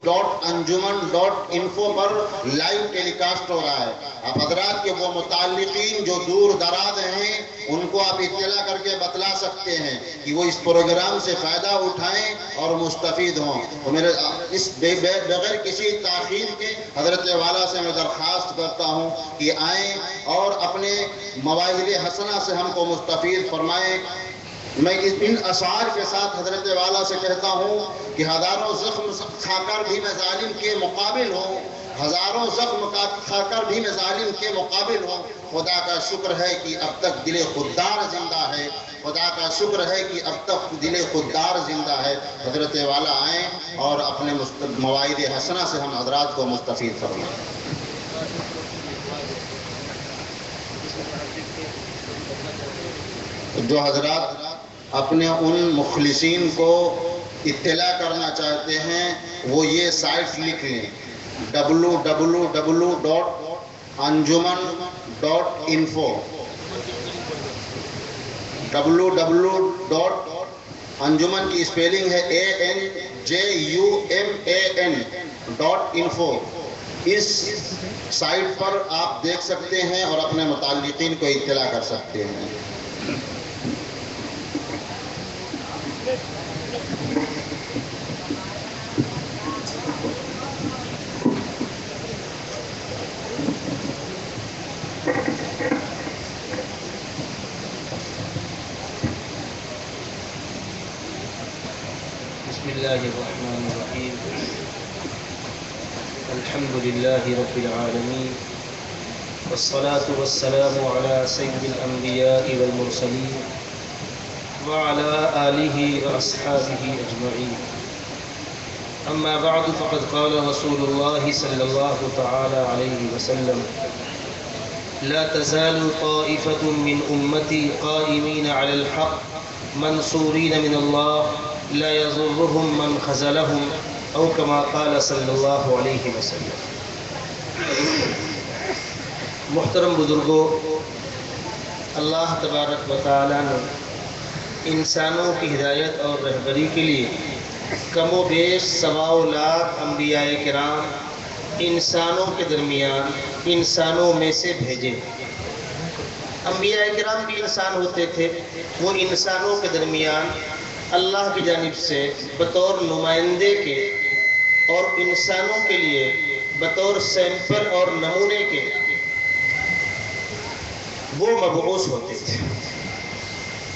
.anjuman.info پر live ٹیلی cost ہو رہا ہے. آپ حضرات کے وہ متعلقین جو دور دراز ہیں ان کو آپ اطلاع کر کے بتلا سکتے ہیں کہ وہ اس پروگرام سے فائدہ اٹھائیں اور مستفید ہوں. تو میرے اس بغیر کسی تاخیر کے حضرت والا سے میں درخواست کرتا ہوں کہ آئیں اور اپنے مواہب حسنہ سے ہم کو مستفید فرمائیں. میں ان اشعار کے ساتھ حضرت والا سے کہتا ہوں کہ ہزاروں زخم کھا کر بھی میں ظالم کے مقابل ہوں، ہزاروں زخم کھا کر بھی میں ظالم کے مقابل ہوں. خدا کا شکر ہے کہ اب تک دل خوددار زندہ ہے، خدا کا شکر ہے کہ اب تک دل خوددار زندہ ہے. حضرت والا آئیں اور اپنے مواعظ حسنہ سے ہم حضرات کو مستفید فرمائیں. جو حضرات اپنے ان مخلصین کو اطلاع کرنا چاہتے ہیں وہ یہ سائٹ لکھ لیں: www.anjuman.info. www.anjuman کی اسپیلنگ ہے ANJUMAN.info. اس سائٹ پر آپ دیکھ سکتے ہیں اور اپنے متعلقین کو اطلاع کر سکتے ہیں. بسم الله الرحمن الرحيم. الحمد لله رب العالمين، والصلاة والسلام على سيد الأنبياء والمرسلين وعلى آله وأصحابه أجمعين. أما بعد، فقد قال رسول الله صلى الله تعالى عليه وسلم: لا تزال طائفة من أمتي قائمين على الحق منصورين من الله لا يضرهم من خذلهم، او كما قال صلی اللہ علیہ وسلم. محترم بزرگوں، اللہ تبارک و تعالیٰ نے انسانوں کی ہدایت اور رہبری کے لیے کم و بیش 1.25 لاکھ انبیاء کرام انسانوں کے درمیان انسانوں میں سے بھیجے. انبیاء کرام بھی انسان ہوتے تھے. وہ انسانوں کے درمیان اللہ کی جانب سے بطور نمائندے کے اور انسانوں کے لیے بطور سیمپل اور نمونے کے وہ مبعوث ہوتے تھے.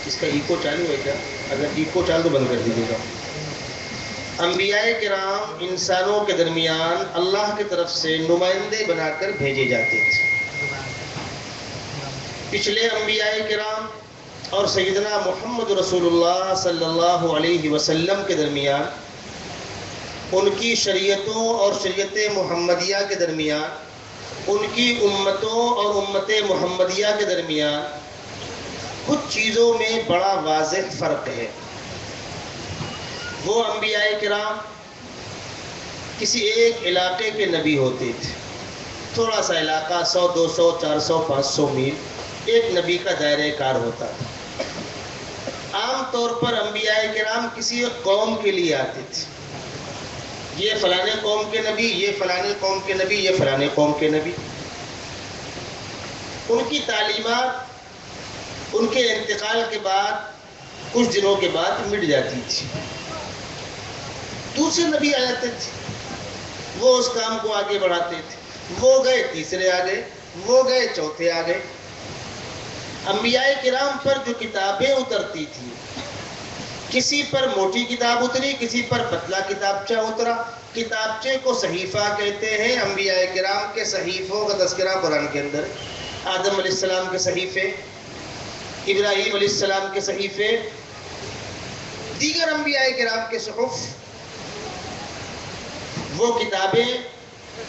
اس کا ایکو چالو ہے کیا؟ اگر ایکو چالو تو بند کر دیجیے گا. انبیاء کرام انسانوں کے درمیان اللہ کی طرف سے نمائندے بنا کر بھیجے جاتے تھے. پچھلے انبیاء کرام اور سیدنا محمد رسول اللہ صلی اللہ علیہ وسلم کے درمیان، ان کی شریعتوں اور شریعت محمدیہ کے درمیان، ان کی امتوں اور امت محمدیہ کے درمیان کچھ چیزوں میں بڑا واضح فرق ہے. وہ انبیاء کرام کسی ایک علاقے کے نبی ہوتے تھے. تھوڑا سا علاقہ 100 200 400 500 میل ایک نبی کا دائرہ کار ہوتا تھا. عام طور پر انبیاء کرام کسی قوم کے لیے آتے تھے. یہ فلانے قوم کے نبی، یہ فلانے قوم کے نبی، یہ فلانے قوم کے نبی. ان کی تعلیمات ان کے انتقال کے بعد کچھ دنوں کے بعد مٹ جاتی تھی. دوسرے نبی آ جاتے تھے، وہ اس کام کو آگے بڑھاتے تھے. وہ گئے، تیسرے آ گئے، وہ گئے، چوتھے آ گئے. انبیاء کرام پر جو کتابیں اترتی تھیں، کسی پر موٹی کتاب اتری، کسی پر پتلا کتابچہ اترا. کتابچے کو صحیفہ کہتے ہیں. انبیاء کرام کے صحیفوں کا تذکرہ قرآن کے اندر. آدم علیہ السلام کے صحیفے، ابراہیم علیہ السلام کے صحیفے، دیگر انبیاء کرام کے صحف. وہ کتابیں،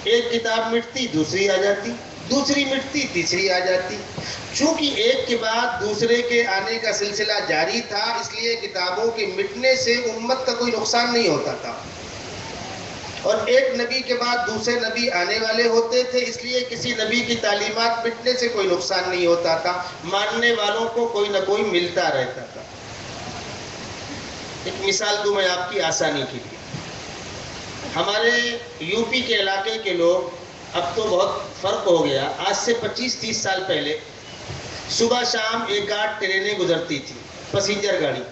ایک کتاب مٹتی دوسری آ جاتی، دوسری مٹتی تیسری آ جاتی. چونکہ ایک کے بعد دوسرے کے آنے کا سلسلہ جاری تھا، اس لیے کتابوں کے مٹنے سے امت کا کوئی نقصان نہیں ہوتا تھا. اور ایک نبی کے بعد دوسرے نبی آنے والے ہوتے تھے، اس لیے کسی نبی کی تعلیمات مٹنے سے کوئی نقصان نہیں ہوتا تھا. ماننے والوں کو کوئی نہ کوئی ملتا رہتا تھا. ایک مثال دوں میں آپ کی آسانی کے لیے. ہمارے یو پی کے علاقے کے لوگ، اب تو بہت فرق ہو گیا، آج سے 25-30 سال پہلے صبح شام 1-8 ٹرینیں گزرتی تھی، پیسنجر گاڑی۔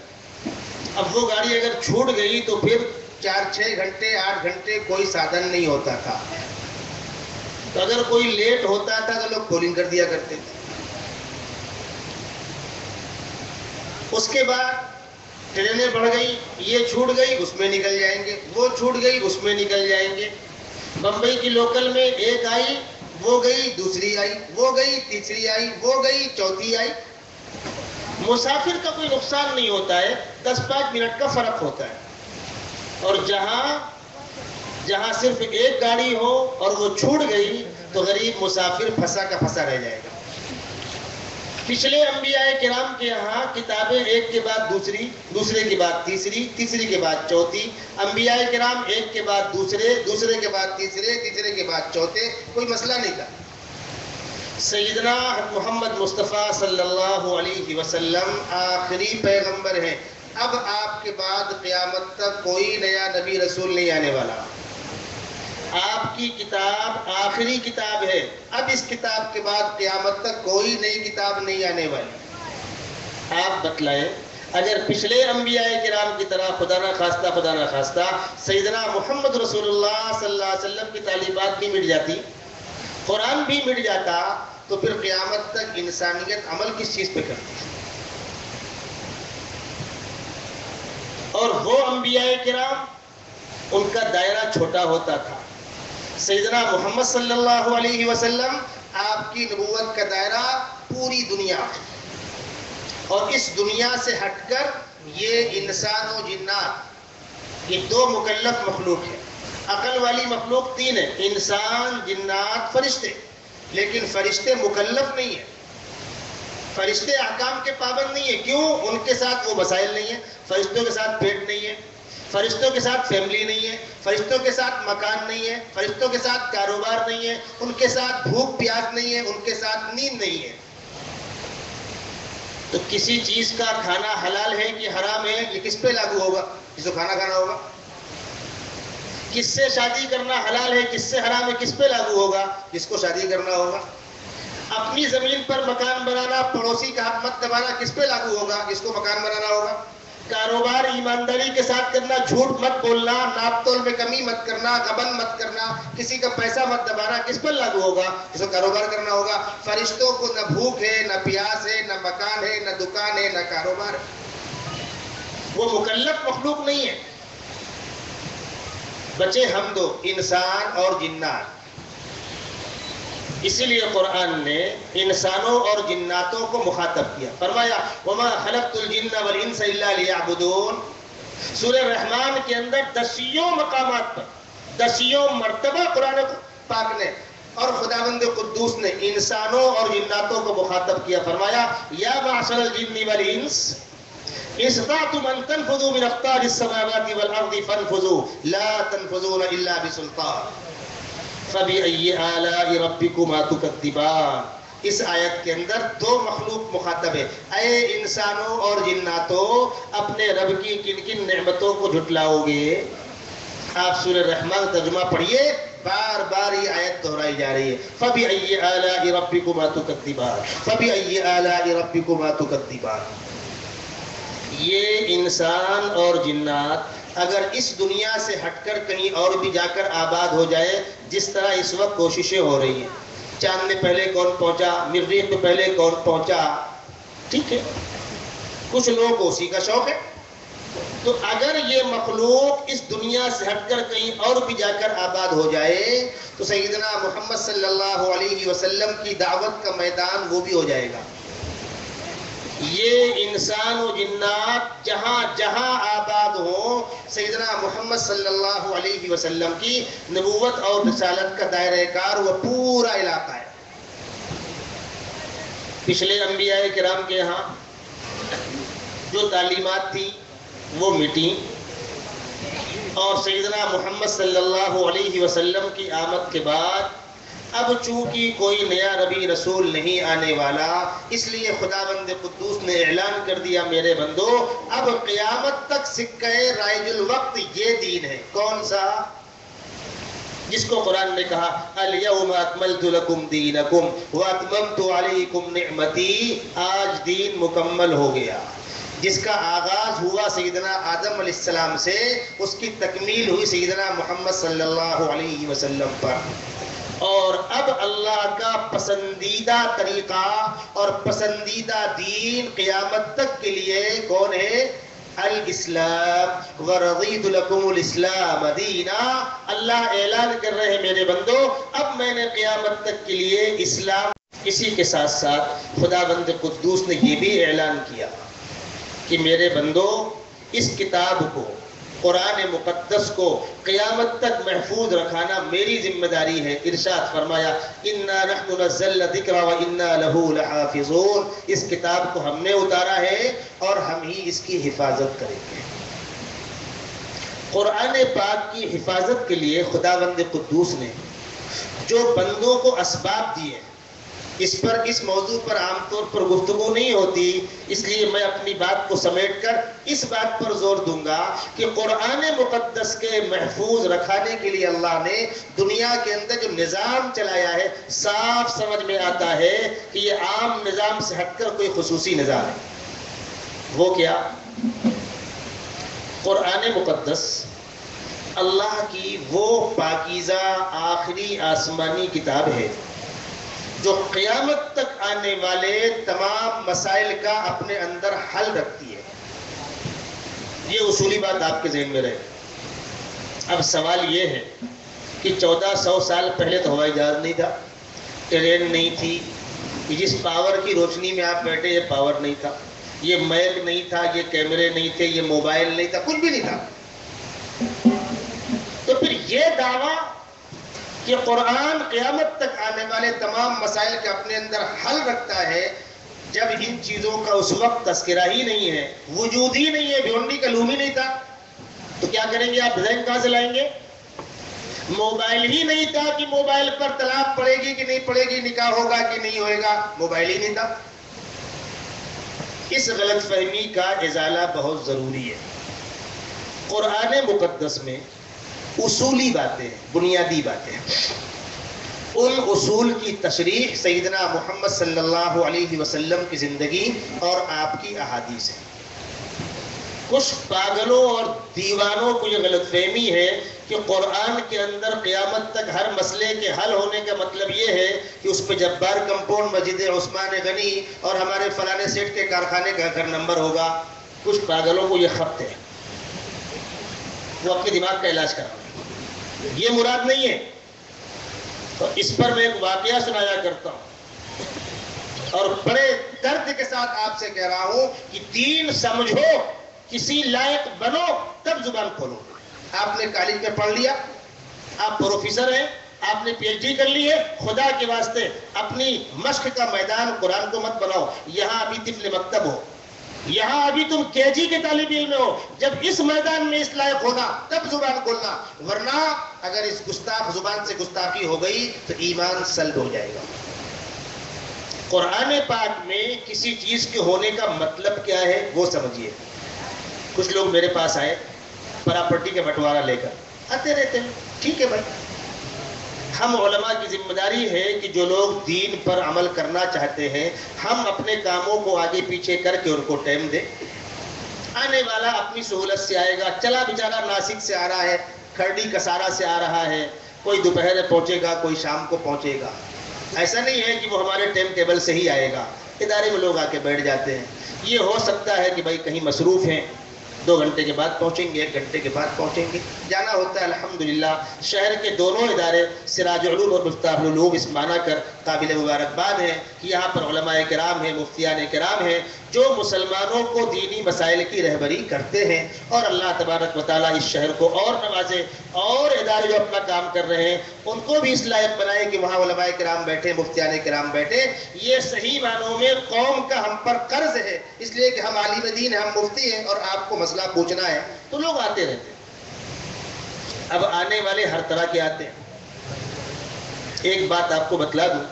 اب وہ گاڑی اگر چھوٹ گئی تو پھر 4-6 گھنٹے 8 گھنٹے کوئی سادھن نہیں ہوتا تھا، تو اگر کوئی لیٹ ہوتا تھا تو لوگ کالنگ کر دیا کرتے تھے۔ اس کے بعد ٹرینیں بڑھ گئی، یہ چھوٹ گئی اس میں نکل جائیں گے، وہ چھوٹ گئی اس میں نکل جائیں گے۔ بمبئی کی لوکل میں ایک آئی، وہ گئی، دوسری آئی، وہ گئی، تیسری آئی، وہ گئی، چوتھی آئی۔ مسافر کا کوئی نقصان نہیں ہوتا ہے، 10-5 منٹ کا فرق ہوتا ہے۔ اور جہاں صرف ایک گاڑی ہو اور وہ چھوٹ گئی تو غریب مسافر پھنسا کا پھنسا رہ جائے گا۔ پچھلے انبیاء کرام کے یہاں کتابیں ایک کے بعد دوسری، دوسرے کے بعد تیسری، تیسری کے بعد چوتھی، انبیاء کرام ایک کے بعد دوسرے، دوسرے کے بعد تیسرے، تیسرے کے بعد چوتھے، کوئی مسئلہ نہیں تھا۔ سیدنا محمد مصطفیٰ صلی اللہ علیہ وسلم آخری پیغمبر ہیں۔ اب آپ کے بعد قیامت تک کوئی نیا نبی رسول نہیں آنے والا۔ آپ کی کتاب آخری کتاب ہے، اب اس کتاب کے بعد قیامت تک کوئی نئی کتاب نہیں آنے والی۔ آپ بتلائیں، اگر پچھلے انبیاء کرام کی طرح خدا نہ خواستہ سیدنا محمد رسول اللہ صلی اللہ علیہ وسلم کی تعلیمات بھی مٹ جاتی، قرآن بھی مٹ جاتا، تو پھر قیامت تک انسانیت عمل کس چیز پہ کرتی ہے؟ اور وہ انبیاء کرام، ان کا دائرہ چھوٹا ہوتا تھا۔ سیدنا محمد صلی اللہ علیہ وسلم، آپ کی نبوت کا دائرہ پوری دنیا، اور اس دنیا سے ہٹ کر یہ انسان و جنات، یہ 2 مکلف مخلوق ہیں۔ عقل والی مخلوق 3 ہے، انسان، جنات، فرشتے۔ لیکن فرشتے مکلف نہیں ہیں، فرشتے احکام کے پابند نہیں ہیں۔ کیوں؟ ان کے ساتھ وہ مسائل نہیں ہیں، فرشتوں کے ساتھ پیٹ نہیں ہے، فرشتوں کے ساتھ فیملی نہیں ہے، فرشتوں کے ساتھ مکان نہیں ہے، فرشتوں کے ساتھ کاروبار نہیں ہے، ان کے ساتھ بھوک پیاس نہیں ہے، ان کے ساتھ نیند نہیں ہے۔ تو کسی چیز کا کھانا حلال ہے کہ حرام ہے، یہ کس پہ لاگو ہوگا؟ جس کو کھانا کھانا ہوگا۔ کس سے شادی کرنا حلال ہے، کس سے حرام ہے، کس پہ لاگو ہوگا؟ جس کو شادی کرنا ہوگا۔ اپنی زمین پر مکان بنانا، پڑوسی کا حق مت دبانا، کس پہ لاگو ہوگا؟ جس کو مکان بنانا ہوگا۔ کاروبار ایمانداری کے ساتھ کرنا، جھوٹ مت بولنا، ناپ تول میں کمی مت کرنا، غبن مت کرنا، کسی کا پیسہ مت دبانا، کس پر لاگو ہوگا؟ جس کو کاروبار کرنا ہوگا۔ فرشتوں کو نہ بھوک ہے، نہ پیاس ہے، نہ مکان ہے، نہ دکان ہے، نہ کاروبار ہے۔ وہ مکلف مخلوق نہیں ہے۔ بچے ہم دو، انسان اور جنات۔ اسی لیے قرآن نے انسانوں اور جناتوں کو مخاطب کیا، فرمایا وَمَا خَلَقْتُ الْجِنَّ وَالْإِنسَ إِلَّا لِيَعْبُدُونَ۔ سورہ رحمان کے اندر 10 مقامات پر 10 مرتبہ قرآن پاک نے اور خداوند قدوس نے انسانوں اور جناتوں کو مخاطب کیا، فرمایا یا معشر الجن والانس ان استطعتم ان تنفذوا من اقطار السماوات والارض فانفذوا لا تنفذون الا بسلطان فبأي آلاء ربكما تكذبان۔ اس آیت کے اندر 2 مخلوق مخاطب ہے، اے انسانوں اور جناتوں، اپنے رب کی کن کن نعمتوں کو جھٹلاؤ گے؟ آپ سورہ رحمان ترجمہ پڑھیے، بار بار یہ آیت دہرائی جا رہی ہے، فَبِأَيِّ آلَاءِ رَبِّكُمَا تُكَذِّبَانِ فَبِأَيِّ آلَاءِ رَبِّكُمَا تُكَذِّبَانِ۔ یہ انسان اور جنات اگر اس دنیا سے ہٹ کر کہیں اور بھی جا کر آباد ہو جائے، جس طرح اس وقت کوششیں ہو رہی ہیں، چاند میں پہلے کون پہنچا، مریخ میں پہلے کون پہنچا، ٹھیک ہے، کچھ لوگوں کو اسی کا شوق ہے، تو اگر یہ مخلوق اس دنیا سے ہٹ کر کہیں اور بھی جا کر آباد ہو جائے تو سیدنا محمد صلی اللہ علیہ وسلم کی دعوت کا میدان وہ بھی ہو جائے گا۔ یہ انسان و جنات جہاں جہاں آباد ہوں، سیدنا محمد صلی اللہ علیہ وسلم کی نبوت اور رسالت کا دائرہ کار وہ پورا علاقہ ہے۔ پچھلے انبیاء کرام کے یہاں جو تعلیمات تھی وہ مٹی، اور سیدنا محمد صلی اللہ علیہ وسلم کی آمد کے بعد اب چونکہ کوئی نیا نبی رسول نہیں آنے والا، اس لیے خداوند قدوس نے اعلان کر دیا، میرے بندو اب قیامت تک سکہ رائج الوقت یہ دین ہے۔ کون سا؟ جس کو قرآن نے کہا الیوم اکملت لکم دینکم واتممت علیکم نعمتی، آج دین مکمل ہو گیا، جس کا آغاز ہوا سیدنا آدم علیہ السلام سے، اس کی تکمیل ہوئی سیدنا محمد صلی اللہ علیہ وسلم پر۔ اور اب اللہ کا پسندیدہ طریقہ اور پسندیدہ دین قیامت تک کے لیے کون ہے؟ الاسلام، ورضیت لکم الاسلام دینا۔ اللہ اعلان کر رہے ہیں میرے بندو اب میں نے قیامت تک کے لیے اسلام۔ اسی کے ساتھ ساتھ خداوند قدوس نے یہ بھی اعلان کیا کہ میرے بندو اس کتاب کو، قرآن مقدس کو قیامت تک محفوظ رکھانا میری ذمہ داری ہے۔ ارشاد فرمایا انا نحن نزلنا الذکر وانا له لحافظون، اس کتاب کو ہم نے اتارا ہے اور ہم ہی اس کی حفاظت کریں گے۔ قرآن پاک کی حفاظت کے لیے خداوند قدوس نے جو بندوں کو اسباب دیے، اس موضوع پر عام طور پر گفتگو نہیں ہوتی، اس لیے میں اپنی بات کو سمیٹ کر اس بات پر زور دوں گا کہ قرآن مقدس کے محفوظ رکھانے کے لیے اللہ نے دنیا کے اندر جو نظام چلایا ہے، صاف سمجھ میں آتا ہے کہ یہ عام نظام سے ہٹ کر کوئی خصوصی نظام ہے۔ وہ کیا؟ قرآن مقدس اللہ کی وہ پاکیزہ آخری آسمانی کتاب ہے جو قیامت تک آنے والے تمام مسائل کا اپنے اندر حل رکھتی ہے۔ یہ اصولی بات آپ کے ذہن میں رہے۔ اب سوال یہ ہے کہ 1400 سال پہلے تو ہوائی جہاز نہیں تھا، ٹرین نہیں تھی، جس پاور کی روشنی میں آپ بیٹھے یہ پاور نہیں تھا، یہ میپ نہیں تھا، یہ کیمرے نہیں تھے، یہ موبائل نہیں تھا، کچھ بھی نہیں تھا۔ تو پھر یہ دعویٰ کہ قرآن قیامت تک آنے والے تمام مسائل کے اپنے اندر حل رکھتا ہے، جب ان چیزوں کا اس وقت تذکرہ ہی نہیں ہے، وجود ہی نہیں ہے، بھیونڈی کا لوم ہی نہیں تھا، تو کیا کریں گے؟ آپ ذہن کہاں سے لائیں گے؟ موبائل ہی نہیں تھا کہ موبائل پر طلاق پڑے گی کہ نہیں پڑے گی، نکاح ہوگا کہ نہیں ہوئے گا، موبائل ہی نہیں تھا۔ اس غلط فہمی کا ازالہ بہت ضروری ہے۔ قرآن مقدس میں اصولی باتیں، بنیادی باتیں، ان اصول کی تشریح سیدنا محمد صلی اللہ علیہ وسلم کی زندگی اور آپ کی احادیث ہے۔ کچھ پاگلوں اور دیوانوں کو یہ غلط فہمی ہے کہ قرآن کے اندر قیامت تک ہر مسئلے کے حل ہونے کا مطلب یہ ہے کہ اس پہ جبار کمپاؤنڈ، مسجد عثمان غنی اور ہمارے فلانے سیٹ کے کارخانے کا گھر نمبر ہوگا۔ کچھ پاگلوں کو یہ خبط ہے، وہ اپنے دماغ کا علاج کرا، یہ مراد نہیں ہے۔ تو اس پر میں ایک واقعہ سنایا کرتا ہوں اور بڑے درد کے ساتھ آپ سے کہہ رہا ہوں کہ دین سمجھو، کسی لائق بنو، تب زبان کھولو۔ آپ نے کالج میں پڑھ لیا، آپ پروفیسر ہیں، آپ نے پی ایچ ڈی کر لی ہے، خدا کے واسطے اپنی مشق کا میدان قرآن کو مت بناؤ۔ یہاں ابھی طفل مکتب ہو، یہاں ابھی تم کے جی کے طالب علم ہو، جب اس میدان میں اس لائق ہونا تب زبان کھولنا، ورنہ اگر اس گستاخ زبان سے گستاخی ہو گئی تو ایمان سلب ہو جائے گا۔ قرآن پاک میں کسی چیز کے ہونے کا مطلب کیا ہے وہ سمجھیے۔ کچھ لوگ میرے پاس آئے پراپرٹی کے بٹوارا لے کر آتے رہتے ہیں، ٹھیک ہے بھائی، ہم علماء کی ذمہ داری ہے کہ جو لوگ دین پر عمل کرنا چاہتے ہیں ہم اپنے کاموں کو آگے پیچھے کر کے ان کو ٹائم دیں۔ آنے والا اپنی سہولت سے آئے گا، چلا بیچارہ ناسک سے آ رہا ہے، کھرڈی کسارا سے آ رہا ہے، کوئی دوپہر میں پہنچے گا، کوئی شام کو پہنچے گا۔ ایسا نہیں ہے کہ وہ ہمارے ٹائم ٹیبل سے ہی آئے گا، ادارے میں لوگ آ کے بیٹھ جاتے ہیں۔ یہ ہو سکتا ہے کہ بھائی کہیں مصروف ہیں، 2 گھنٹے کے بعد پہنچیں گے، 1 گھنٹے کے بعد پہنچیں گے، جانا ہوتا ہے۔ الحمدللہ شہر کے دونوں ادارے سراج العلوم اور مفتاح العلوم اس معنی کر قابل مبارکباد ہیں کہ یہاں پر علماء کرام ہیں، مفتیان کرام ہیں جو مسلمانوں کو دینی مسائل کی رہبری کرتے ہیں، اور اللہ تبارک و تعالیٰ اس شہر کو اور نوازے، اور ادارے جو اپنا کام کر رہے ہیں ان کو بھی اس لائق بنائے کہ وہاں علماء کرام بیٹھے، مفتیان کرام بیٹھے۔ یہ صحیح معنوں میں قوم کا ہم پر قرض ہے، اس لیے کہ ہم عالم دین ہیں، ہم مفتی ہیں اور آپ کو مسئلہ پوچھنا ہے، تو لوگ آتے رہتے ہیں۔ اب آنے والے ہر طرح کے آتے ہیں۔ ایک بات آپ کو بتلا دوں،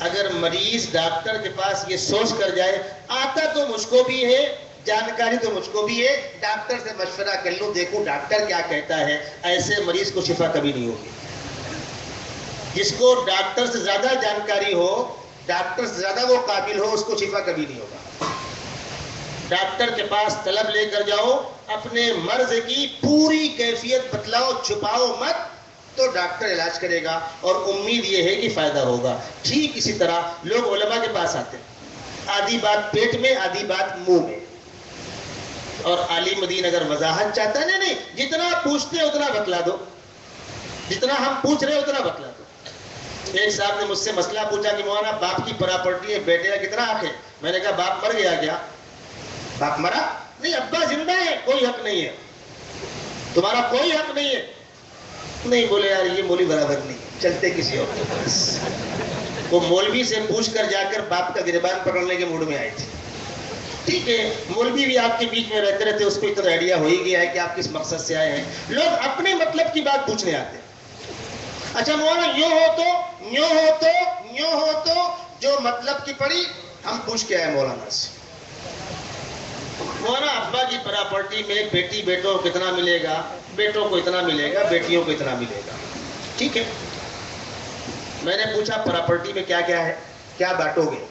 اگر مریض ڈاکٹر کے پاس یہ سوچ کر جائے آتا تو مجھ کو بھی ہے، جانکاری تو مجھ کو بھی ہے، ڈاکٹر سے مشورہ کر لوں، دیکھوں ڈاکٹر کیا کہتا ہے، ایسے مریض کو شفا کبھی نہیں ہوگی۔ جس کو ڈاکٹر سے زیادہ جانکاری ہو، ڈاکٹر سے زیادہ وہ قابل ہو، اس کو شفا کبھی نہیں ہوگا۔ ڈاکٹر کے پاس طلب لے کر جاؤ، اپنے مرض کی پوری کیفیت بتلاؤ، چھپاؤ مت، تو ڈاکٹر علاج کرے گا اور امید یہ ہے کہ فائدہ ہوگا۔ ٹھیک اسی طرح لوگ علماء کے پاس آتے ہیں، آدھی بات پیٹ میں، آدھی بات منہ میں، اور عالم دین اگر وضاحت چاہتا ہے، نہیں جتنا پوچھتے ہیں اتنا بتلا دو، جتنا ہم پوچھ رہے ہیں اتنا بتلا دو۔ ایک صاحب نے مجھ سے مسئلہ پوچھا کہ مولانا باپ کی پراپرٹی ہے، بیٹے کا کتنا حق ہے؟ میں نے کہا باپ مر گیا کیا؟ باپ مرا نہیں، ابا زندہ ہے، کوئی حق نہیں ہے، تمہارا کوئی حق نہیں ہے۔ نہیں، بولے یار یہ مولوی برابر نہیں، چلتے کسی اور کے پاس۔ وہ مولوی سے پوچھ کر جا کر باپ کا گریبان پکڑنے کے موڈ میں آئے تھے۔ ٹھیک ہے، مولوی بھی آپ کے بیچ میں رہتے رہتے اس کو اتنا آئیڈیا ہو ہی گیا ہے کہ آپ کس مقصد سے آئے ہیں۔ لوگ اپنے مطلب کی بات پوچھنے آتے ہیں۔ اچھا مولانا یوں ہو تو، یوں ہو تو، یوں ہو تو، جو مطلب کی پڑی ہم پوچھ کے آئے مولانا سے۔ مولانا ابا کی پراپرٹی میں بیٹی بیٹوں کو کتنا ملے گا؟ بیٹوں کو اتنا ملے گا، بیٹیوں کو اتنا ملے گا۔ ٹھیک ہے، میں نے پوچھا پراپرٹی میں کیا کیا ہے، کیا بانٹو گے؟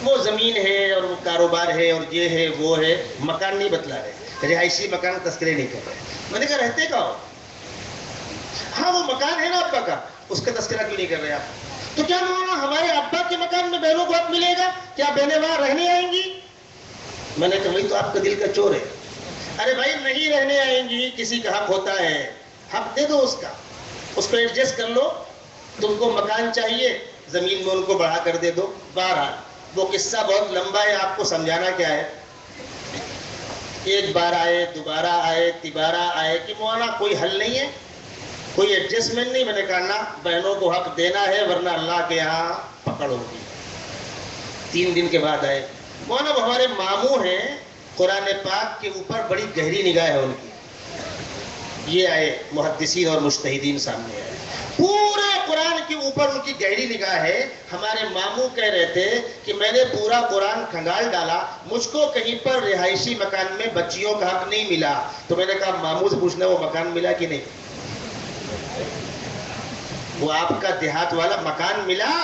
وہ زمین ہے اور وہ کاروبار ہے اور یہ ہے وہ ہے، مکان نہیں بتلا رہے، رہائشی مکان تذکرے نہیں کر رہے۔ میں نے کہا رہتے کہاں ہو؟ ہاں وہ مکان ہے نا ابا کا، اس کا تذکرہ کیوں نہیں کر رہے آپ؟ تو کیا مولانا ہمارے ابا کے مکان میں بہنوں کو حق ملے گا؟ کیا بہنیں وہاں رہنے آئیں گی؟ میں نے کہا وہی تو آپ کا دل کا چور ہے۔ ارے بھائی نہیں رہنے آئیں گی، کسی کا حق ہوتا ہے، حق دے دو اس کا، اس کو ایڈجسٹ کر لو۔ تم کو مکان چاہیے، زمین میں ان کو بڑھا کر دے دو۔ بہرحال وہ قصہ بہت لمبا ہے، آپ کو سمجھانا کیا ہے، ایک بار آئے، دوبارہ آئے، تیبارہ آئے کہ مولانا کوئی حل نہیں ہے، کوئی ایڈجسٹمنٹ نہیں۔ میں نے کہا نا، بہنوں کو حق دینا ہے ورنہ اللہ کے ہاں پکڑ ہوگی۔ 3 دن کے بعد آئے، مولانا وہ ہمارے ماموں ہیں، قرآن پاک کے اوپر بڑی گہری نگاہ ہے ان کی۔ یہ آئے محدثین اور مجتہدین سامنے آئے، پورے قرآن کے اوپر ان کی گہری نگاہ ہے۔ ہمارے ماموں کہہ رہے تھے کہ میں نے پورا قرآن کھنگال ڈالا، مجھ کو کہیں پر رہائشی مکان میں بچیوں کا حق نہیں ملا۔ تو میں نے کہا ماموں سے پوچھنا وہ مکان ملا کہ نہیں؟ وہ آپ کا دیہات والا مکان ملا؟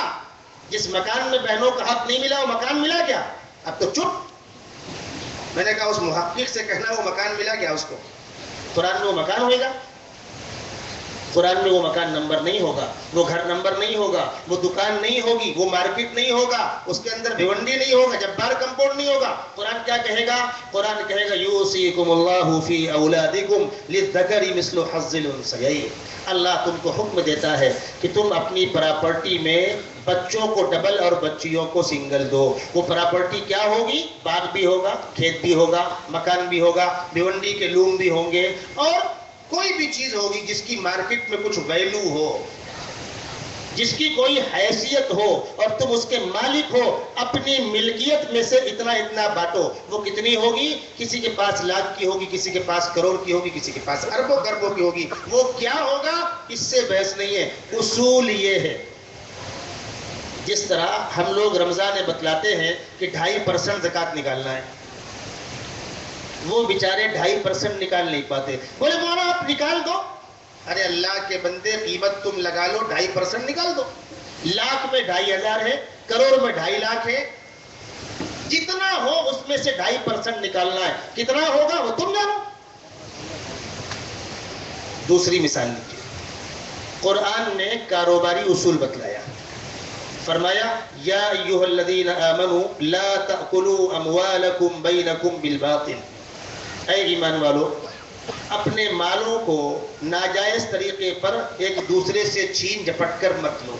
جس مکان میں بہنوں کا حق نہیں ملا وہ مکان ملا کیا؟ اب تو چپ۔ میں نے کہا اس محقق سے کہنا وہ مکان ملا کیا اس کو؟ قرآن میں وہ مکان ہوئے گا؟ قرآن میں وہ مکان نمبر نہیں ہوگا، وہ گھر نمبر نہیں ہوگا، وہ دکان نہیں ہوگی، وہ مارکیٹ نہیں ہوگا، اس کے اندر بھیونڈی نہیں ہوگا، جبار کمپاؤنڈ نہیں ہوگا۔ قرآن کیا کہے گا؟ قرآن کہے گا یوصیکم اللہ فی اولادکم للذکر مثل حظ الانثیین۔ اللہ تم کو حکم دیتا ہے کہ تم اپنی پراپرٹی میں بچوں کو ڈبل اور بچیوں کو سنگل دو۔ وہ پراپرٹی کیا ہوگی؟ باغ بھی ہوگا، کھیت بھی ہوگا، مکان بھی ہوگا، بھیونڈی کے لوم بھی ہوں گے، اور کوئی بھی چیز ہوگی جس کی مارکیٹ میں کچھ ویلیو ہو، جس کی کوئی حیثیت ہو اور تم اس کے مالک ہو، اپنی ملکیت میں سے اتنا اتنا بانٹو۔ وہ کتنی ہوگی؟ کسی کے پاس لاکھ کی ہوگی، کسی کے پاس کروڑ کی ہوگی، کسی کے پاس اربوں خربوں کی ہوگی۔ وہ کیا ہوگا اس سے بحث نہیں ہے، اصول یہ ہے۔ جس طرح ہم لوگ رمضان میں بتلاتے ہیں کہ 2.5% زکوٰۃ نکالنا ہے، وہ بیچارے 2.5% نکال نہیں پاتے، بولے مولانا آپ نکال دو۔ ارے اللہ کے بندے، قیمت تم لگا لو، 2.5% نکال دو۔ لاکھ میں 2,500 ہے، کروڑ میں 2.5 لاکھ ہے، جتنا ہو اس میں سے 2.5% نکالنا ہے۔ کتنا ہوگا وہ تم جانو۔ دوسری مثال لیجیے، قرآن نے کاروباری اصول بتلایا، فرمایا یا ایھا الذین آمنوا لا تأکلوا اموالکم بینکم بالباطل۔ اے ایمان والو، اپنے مالوں کو ناجائز طریقے پر ایک دوسرے سے چھین جھپٹ کر مت لو۔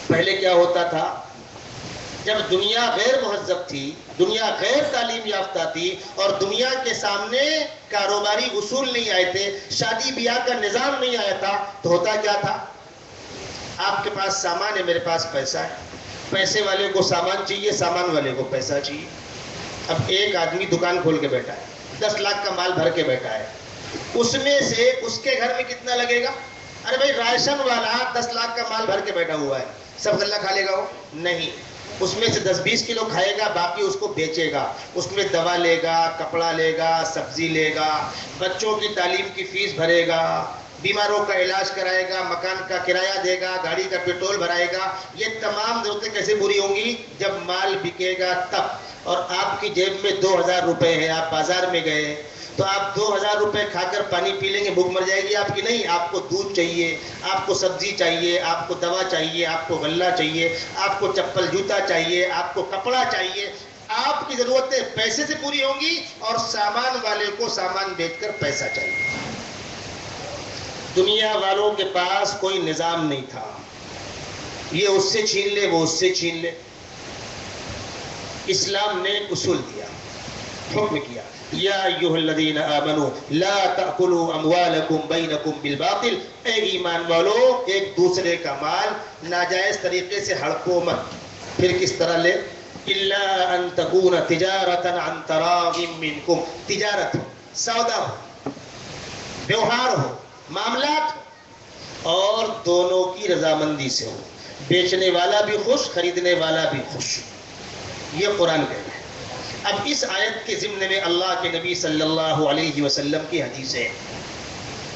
پہلے کیا ہوتا تھا، جب دنیا غیر مہذب تھی، دنیا غیر تعلیم یافتہ تھی اور دنیا کے سامنے کاروباری اصول نہیں آئے تھے، شادی بیاہ کا نظام نہیں آیا تھا، تو ہوتا کیا تھا، آپ کے پاس سامان ہے، میرے پاس پیسہ ہے، پیسے والے کو سامان چاہیے، سامان والے کو پیسہ چاہیے۔ اب ایک آدمی دکان کھول کے بیٹھا ہے، 10 لاکھ کا مال بھر کے بیٹھا ہے، اس میں سے اس کے گھر میں کتنا لگے گا؟ ارے بھائی راشن والا 10 لاکھ کا مال بھر کے بیٹھا ہوا ہے، سب غلہ کھا لے گا وہ؟ نہیں، اس میں سے 10-20 کلو کھائے گا، باقی اس کو بیچے گا، اس میں دوا لے گا، کپڑا لے گا، سبزی لے گا، بچوں کی تعلیم کی فیس بھرے گا، بیماروں کا علاج کرائے گا، مکان کا کرایہ دے گا، گاڑی کا پیٹرول بھرائے گا. یہ تمام ضرورتیں کیسے پوری ہوں گی؟ جب مال بکے گا تب. اور آپ کی جیب میں 2000 روپے ہے، آپ بازار میں گئے تو آپ 2000 روپے کھا کر پانی پی لیں گے، بھوک مر جائے گی آپ کی؟ نہیں. آپ کو دودھ چاہیے، آپ کو سبزی چاہیے، آپ کو دوا چاہیے، آپ کو غلہ چاہیے، آپ کو چپل جوتا چاہیے، آپ کو کپڑا چاہیے. آپ کی ضرورتیں پیسے سے پوری ہوں گی اور سامان والے کو سامان بیچ کر پیسہ چاہیے. دنیا والوں کے پاس کوئی نظام نہیں تھا، یہ اس سے چھین لے، وہ اس سے چھین لے. اسلام نے اصول دیا، حکم کیا، یا ایھا الذین آمنوا لا تأکلوا اموالکم بینکم بالباطل. اے ایمان والو، ایک دوسرے کا مال ناجائز طریقے سے ہڑپو مت. پھر کس طرح لے؟ الا ان تکون تجارتا عن تراض منکم. تجارت ہو، سودا ہو، ویوہار ہو، معاملات ہو، اور دونوں کی رضامندی سے ہو. بیچنے والا بھی خوش، خریدنے والا بھی خوش. یہ قرآن کہتا ہے. اب اس آیت کے ضمن میں اللہ کے نبی صلی اللہ علیہ وسلم کی حدیث ہے.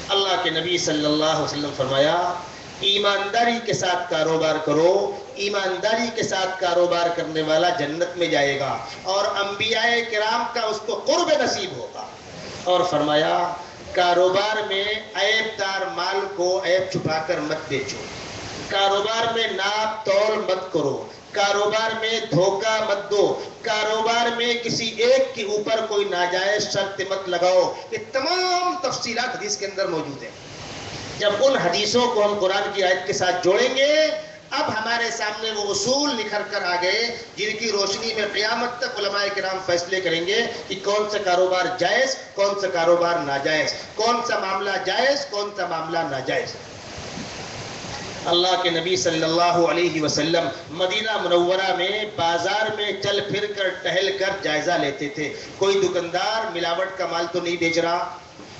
اللہ کے نبی صلی اللہ علیہ وسلم فرمایا، ایمانداری کے ساتھ کاروبار کرو، ایمانداری کے ساتھ کاروبار کرنے والا جنت میں جائے گا اور انبیاء کرام کا اس کو قرب نصیب ہوگا. اور فرمایا، کاروبار میں عیب دار مال کو عیب چھپا کر مت بیچو، کاروبار میں ناپ تول مت کرو، کاروبار میں دھوکہ مت دو، کاروبار میں کسی ایک کے اوپر کوئی ناجائز شرط مت لگاؤ. یہ تمام تفصیلات حدیث کے اندر موجود ہیں. جب ان حدیثوں کو ہم قرآن کی آیت کے ساتھ جوڑیں گے، اب ہمارے سامنے وہ اصول نکھر کر آ گئے جن کی روشنی میں قیامت تک علماء کرام فیصلے کریں گے کہ کون سا کاروبار جائز، کون سا کاروبار ناجائز، کون سا معاملہ جائز، کون سا معاملہ ناجائز. اللہ کے نبی صلی اللہ علیہ وسلم مدینہ منورہ میں بازار میں چل پھر کر ٹہل کر جائزہ لیتے تھے. کوئی دکاندار ملاوٹ کا مال تو نہیں بیچ رہا،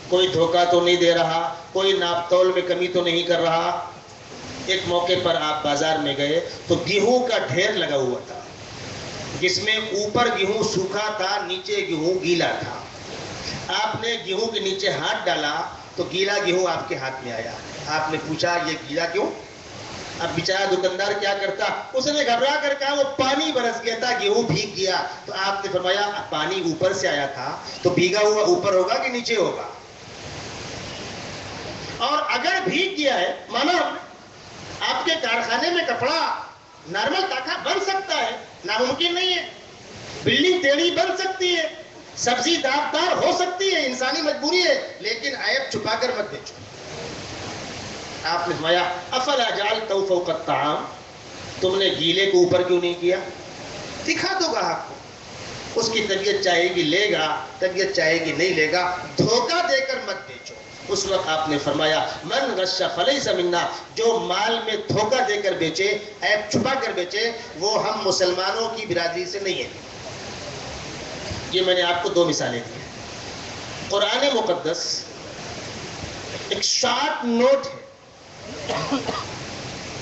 کوئی دھوکہ تو نہیں دے رہا، کوئی ناپ تول میں کمی تو نہیں کر رہا. ایک موقع پر آپ بازار میں گئے تو گیہوں کا ڈھیر لگا ہوا تھا، جس میں اوپر گیہوں سوکھا تھا، نیچے گیہوں گیلا تھا. آپ نے گیہوں کے نیچے ہاتھ ڈالا تو گیلا گیہوں آپ کے ہاتھ میں آیا. آپ نے پوچھا یہ گیلا کیوں؟ اب بیچارہ دکاندار کیا کرتا؟ اس نے گھبرا کر کہا وہ پانی برس گیا تھا، گیہوں بھیگ گیا. تو آپ نے فرمایا پانی اوپر سے آیا تھا تو بھیگا ہوا اوپر ہوگا کہ نیچے ہوگا؟ اور اگر بھیگ گیا ہے، مانا آپ کے کارخانے میں کپڑا نارمل تاکہ بن سکتا ہے، ناممکن نہیں ہے. بلڈنگ ٹیڑھی بن سکتی ہے، سبزی داغدار ہو سکتی ہے، انسانی مجبوری ہے، لیکن عیب چھپا کر مت بیچو. آپ نے فرمایا افلا جعلتہ فوق الطعام، تم نے گیلے کو اوپر کیوں نہیں کیا؟ دکھا دو گاہک کو، اس کی طبیعت چاہے گی لے گا، طبیعت چاہے گی نہیں لے گا. دھوکہ دے کر مت بیچو. اس وقت آپ نے فرمایا من غش فلیس منا، جو مال میں دھوکہ دے کر بیچے، عیب چھپا کر بیچے، وہ ہم مسلمانوں کی برادری سے نہیں ہے. یہ میں نے آپ کو دو مثالیں دی. قرآن مقدس ایک شارٹ نوٹ ہے،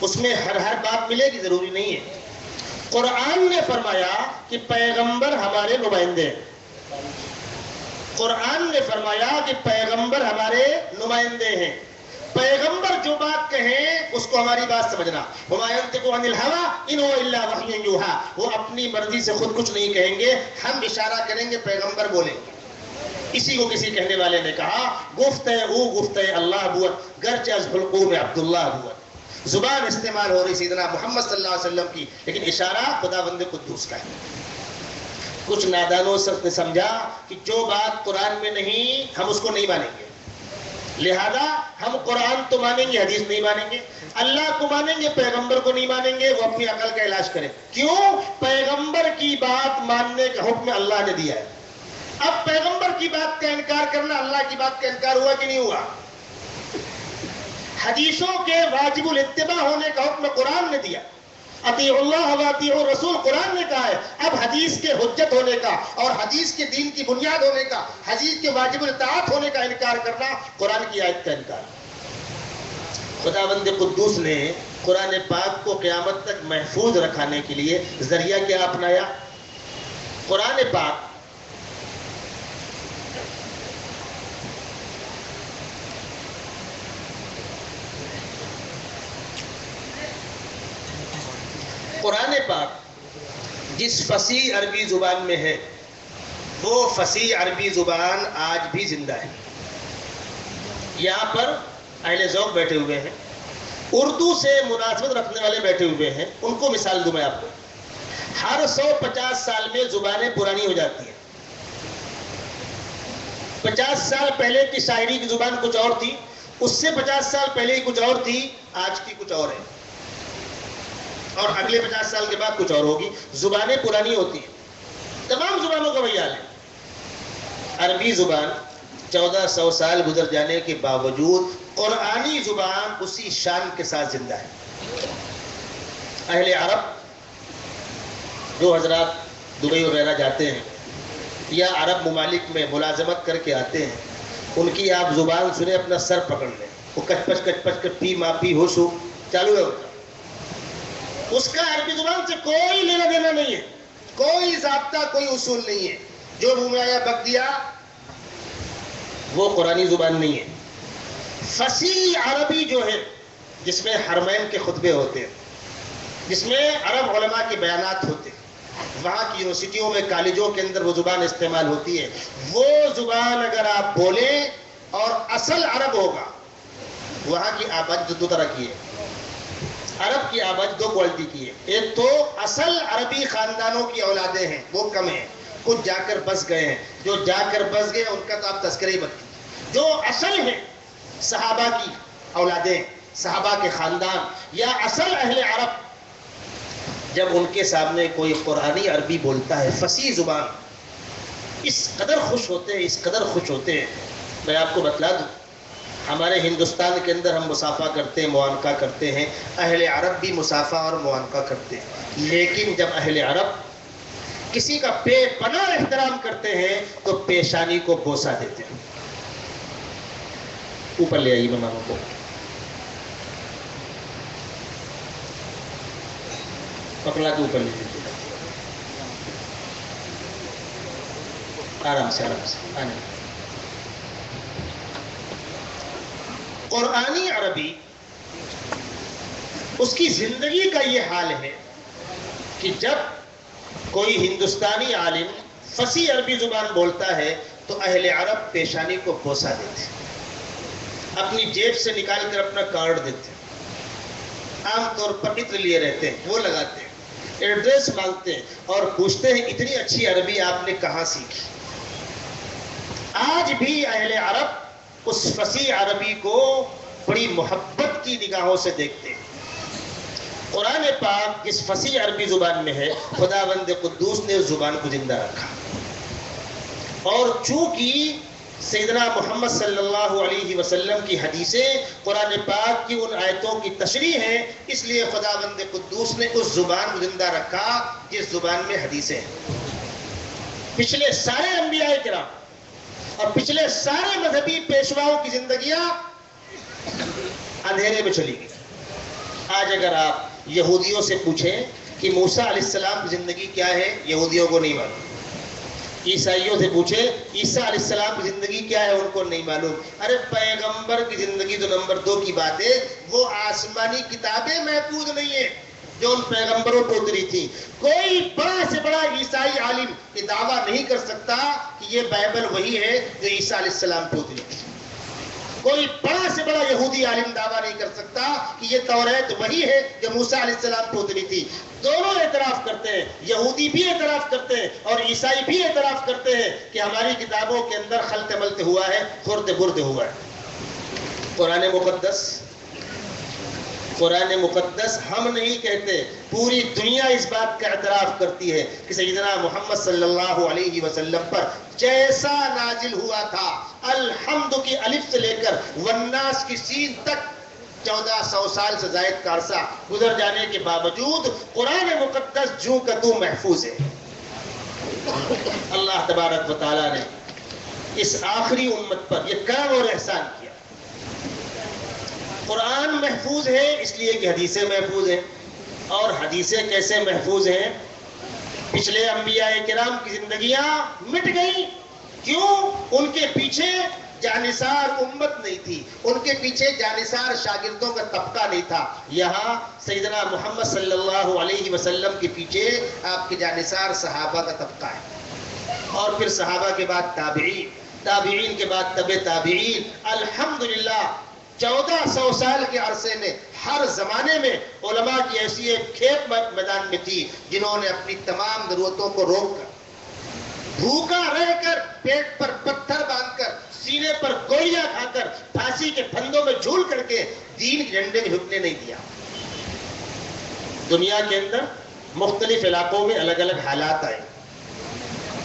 اس میں ہر بات ملے گی ضروری نہیں ہے. قرآن نے فرمایا کہ پیغمبر ہمارے نمائندے ہیں. قرآن نے فرمایا کہ پیغمبر ہمارے نمائندے ہیں. پیغمبر جو بات کہیں اس کو ہماری بات سمجھنا. وَمَا يَنْطِقُ عَنِ الْهَوَىٰ إِنْ هُوَ إِلَّا وَحْيٌ يُوحَىٰ، وہ اپنی مرضی سے خود کچھ نہیں کہیں گے، ہم اشارہ کریں گے، پیغمبر بولیں گے. اسی کو کسی کہنے والے نے کہا گفتہ او گفتہ اللہ بوت گرچہ از حلقوم عبداللہ بوت. زبان استعمال ہو رہی سیدنا محمد صلی اللہ علیہ وسلم کی، لیکن اشارہ خداوند قدوس کا ہے. کچھ نادانوں نے سمجھا کہ جو بات قرآن میں نہیں ہم اس کو نہیں مانیں گے، لہذا ہم قرآن تو مانیں گے، حدیث نہیں مانیں گے. اللہ کو مانیں گے، پیغمبر کو نہیں مانیں گے. وہ اپنی عقل کا علاج کریں. کیوں؟ پیغمبر کی بات ماننے کا حکم اللہ نے دیا ہے. اب پیغمبر کی بات کا انکار کرنا اللہ کی بات کا انکار ہوا کہ نہیں ہوا؟ حدیثوں کے واجب الاتباع ہونے کا حکم قرآن نے دیا. اطیعوا اللہ و اطیعوا الرسول قرآن نے کہا ہے. اب حدیث کے حجت ہونے کا اور حدیث کے دین کی بنیاد ہونے کا، حدیث کے واجب الاطاعت ہونے کا انکار کرنا قرآن کی آیت کا انکار. خداوند قدوس نے قرآن پاک کو قیامت تک محفوظ رکھانے کے لیے ذریعہ کیا اپنایا؟ قرآن پاک قرآن پاک جس فصیح عربی زبان میں ہے وہ فصیح عربی زبان آج بھی زندہ ہے. یہاں پر اہل ذوق بیٹھے ہوئے ہیں, اردو سے مناسبت رکھنے والے بیٹھے ہوئے ہیں. ان کو مثال دوں میں آپ کو. ہر 150 سال میں زبانیں پرانی ہو جاتی ہیں. 50 سال پہلے کی شاعری کی زبان کچھ اور تھی, اس سے 50 سال پہلے کی کچھ اور تھی, آج کی کچھ اور ہے, اور اگلے 50 سال کے بعد کچھ اور ہوگی. زبانیں پرانی ہوتی ہیں, تمام زبانوں کا وہی حال ہے. عربی زبان 1400 سال گزر جانے کے باوجود قرآنی زبان اسی شان کے ساتھ زندہ ہے. اہل عرب جو حضرات دبئی وغیرہ جاتے ہیں یا عرب ممالک میں ملازمت کر کے آتے ہیں, ان کی آپ زبان سنیں اپنا سر پکڑ لیں, وہ کچ پچ پی ما پی ہو سو چالو ہے ان کا. اس کا عربی زبان سے کوئی لینا دینا نہیں ہے, کوئی ضابطہ کوئی اصول نہیں ہے. جو منہ میں آیا بک دیا, وہ قرآنی زبان نہیں ہے. فصیح عربی جو ہے جس میں حرمین کے خطبے ہوتے ہیں, جس میں عرب علماء کے بیانات ہوتے ہیں, وہاں کی یونیورسٹیوں میں کالجوں کے اندر وہ زبان استعمال ہوتی ہے. وہ زبان اگر آپ بولیں اور اصل عرب ہوگا, وہاں کی آبادی دو طرح کی ہے. عرب کی آبادی دو کوالٹی کی ہے. ایک تو اصل عربی خاندانوں کی اولادیں ہیں, وہ کم ہیں, کچھ جا کر بس گئے ہیں. جو جا کر بس گئے ان کا تو آپ تذکرہ ہی مت کیجیے. جو اصل ہیں صحابہ کی اولادیں, صحابہ کے خاندان یا اصل اہل عرب, جب ان کے سامنے کوئی قرآنی عربی بولتا ہے فصیح زبان, اس قدر خوش ہوتے ہیں, اس قدر خوش ہوتے ہیں. میں آپ کو بتلا دوں, ہمارے ہندوستان کے اندر ہم مصافحہ کرتے ہیں, معانقہ کرتے ہیں. اہل عرب بھی مصافحہ اور معانقہ کرتے ہیں, لیکن جب اہل عرب کسی کا بے پناہ احترام کرتے ہیں تو پیشانی کو بوسہ دیتے ہیں. اوپر لے آئیے مہمانوں کو. پکڑا کے اوپر لے لیجیے, آرام سے آرام سے آنے. قرآنی عربی اس کی زندگی کا یہ حال ہے کہ جب کوئی ہندوستانی عالم فصیح عربی زبان بولتا ہے تو اہل عرب پیشانی کو بوسہ دیتے ہیں, اپنی جیب سے نکال کر اپنا کارڈ دیتے ہیں, عام طور پر عطر لیے رہتے ہیں, وہ لگاتے ہیں, ایڈریس مانگتے ہیں اور پوچھتے ہیں اتنی اچھی عربی آپ نے کہاں سیکھی. آج بھی اہل عرب اس فصیح عربی کو بڑی محبت کی نگاہوں سے دیکھتے ہیں. قرآن پاک جس فصیح عربی زبان میں ہے, خداوند قدوس نے اس زبان کو زندہ رکھا. اور چونکہ سیدنا محمد صلی اللہ علیہ وسلم کی حدیثیں قرآن پاک کی ان آیتوں کی تشریح ہیں, اس لیے خداوند قدوس نے اس زبان کو زندہ رکھا جس زبان میں حدیثیں ہیں. پچھلے سارے انبیاء کرام اور پچھلے سارے مذہبی پیشواؤں کی زندگیاں اندھیرے میں چلی گئی. آج اگر آپ یہودیوں سے پوچھیں کہ موسیٰ علیہ السلام کی زندگی کیا ہے, یہودیوں کو نہیں معلوم. عیسائیوں سے پوچھے عیسیٰ علیہ السلام کی زندگی کیا ہے, ان کو نہیں معلوم. ارے پیغمبر کی زندگی تو نمبر 2 کی بات ہے, وہ آسمانی کتابیں محفوظ نہیں ہیں جو ان پیغمبروں کو اتری تھی. کوئی بڑا سے بڑا عیسائی عالم یہ دعویٰ نہیں کر سکتا کہ یہ بائبل وہی ہے جو عیسیٰ علیہ السلام کو اتری تھی. کوئی بڑا سے بڑا یہودی عالم دعویٰ نہیں کر سکتا کہ یہ توریت وہی ہے جو موسیٰ علیہ السلام کو اتری تھی. دونوں اعتراف کرتے ہیں, یہودی بھی اعتراف کرتے ہیں اور عیسائی بھی اعتراف کرتے ہیں کہ ہماری کتابوں کے اندر خلط ملط ہوا ہے, خرد برد ہوا ہے. قرآن مقدس ہم نہیں کہتے, پوری دنیا اس بات کا اعتراف کرتی ہے کہ سیدنا محمد صلی اللہ علیہ وسلم پر جیسا نازل ہوا تھا, الحمد کی الف سے لے کر والناس کی سین تک 1400 سال سے زائد کا عرصہ گزر جانے کے باوجود قرآن مقدس جوں کا توں محفوظ ہے. اللہ تبارک و تعالیٰ نے اس آخری امت پر یہ کرم اور احسان کیا. قرآن محفوظ ہے اس لیے کہ حدیثیں محفوظ ہیں. اور حدیثیں کیسے محفوظ ہیں؟ پچھلے انبیاء کرام کی زندگیاں مٹ گئی. کیوں؟ ان کے پیچھے جانثار امت نہیں تھی، ان کے پیچھے جانثار شاگردوں کا طبقہ نہیں تھا. یہاں سیدنا محمد صلی اللہ علیہ وسلم کے پیچھے آپ کے جانثار صحابہ کا طبقہ ہے، اور پھر صحابہ کے بعد تابعین، تابعین کے بعد تبع تابعین. الحمدللہ 1400 سال کے عرصے میں ہر زمانے میں علماء کی ایسی ایک کھیپ میدان میں تھی جنہوں نے اپنی تمام ضرورتوں کو روک کر، بھوکا رہ کر، پیٹ پر پتھر باندھ کر، سینے پر گولیاں کھا کر، پھانسی کے پھندوں میں جھول کر کے دین کے جھنڈے کو جھکنے نہیں دیا. دنیا کے اندر مختلف علاقوں میں الگ الگ حالات آئے.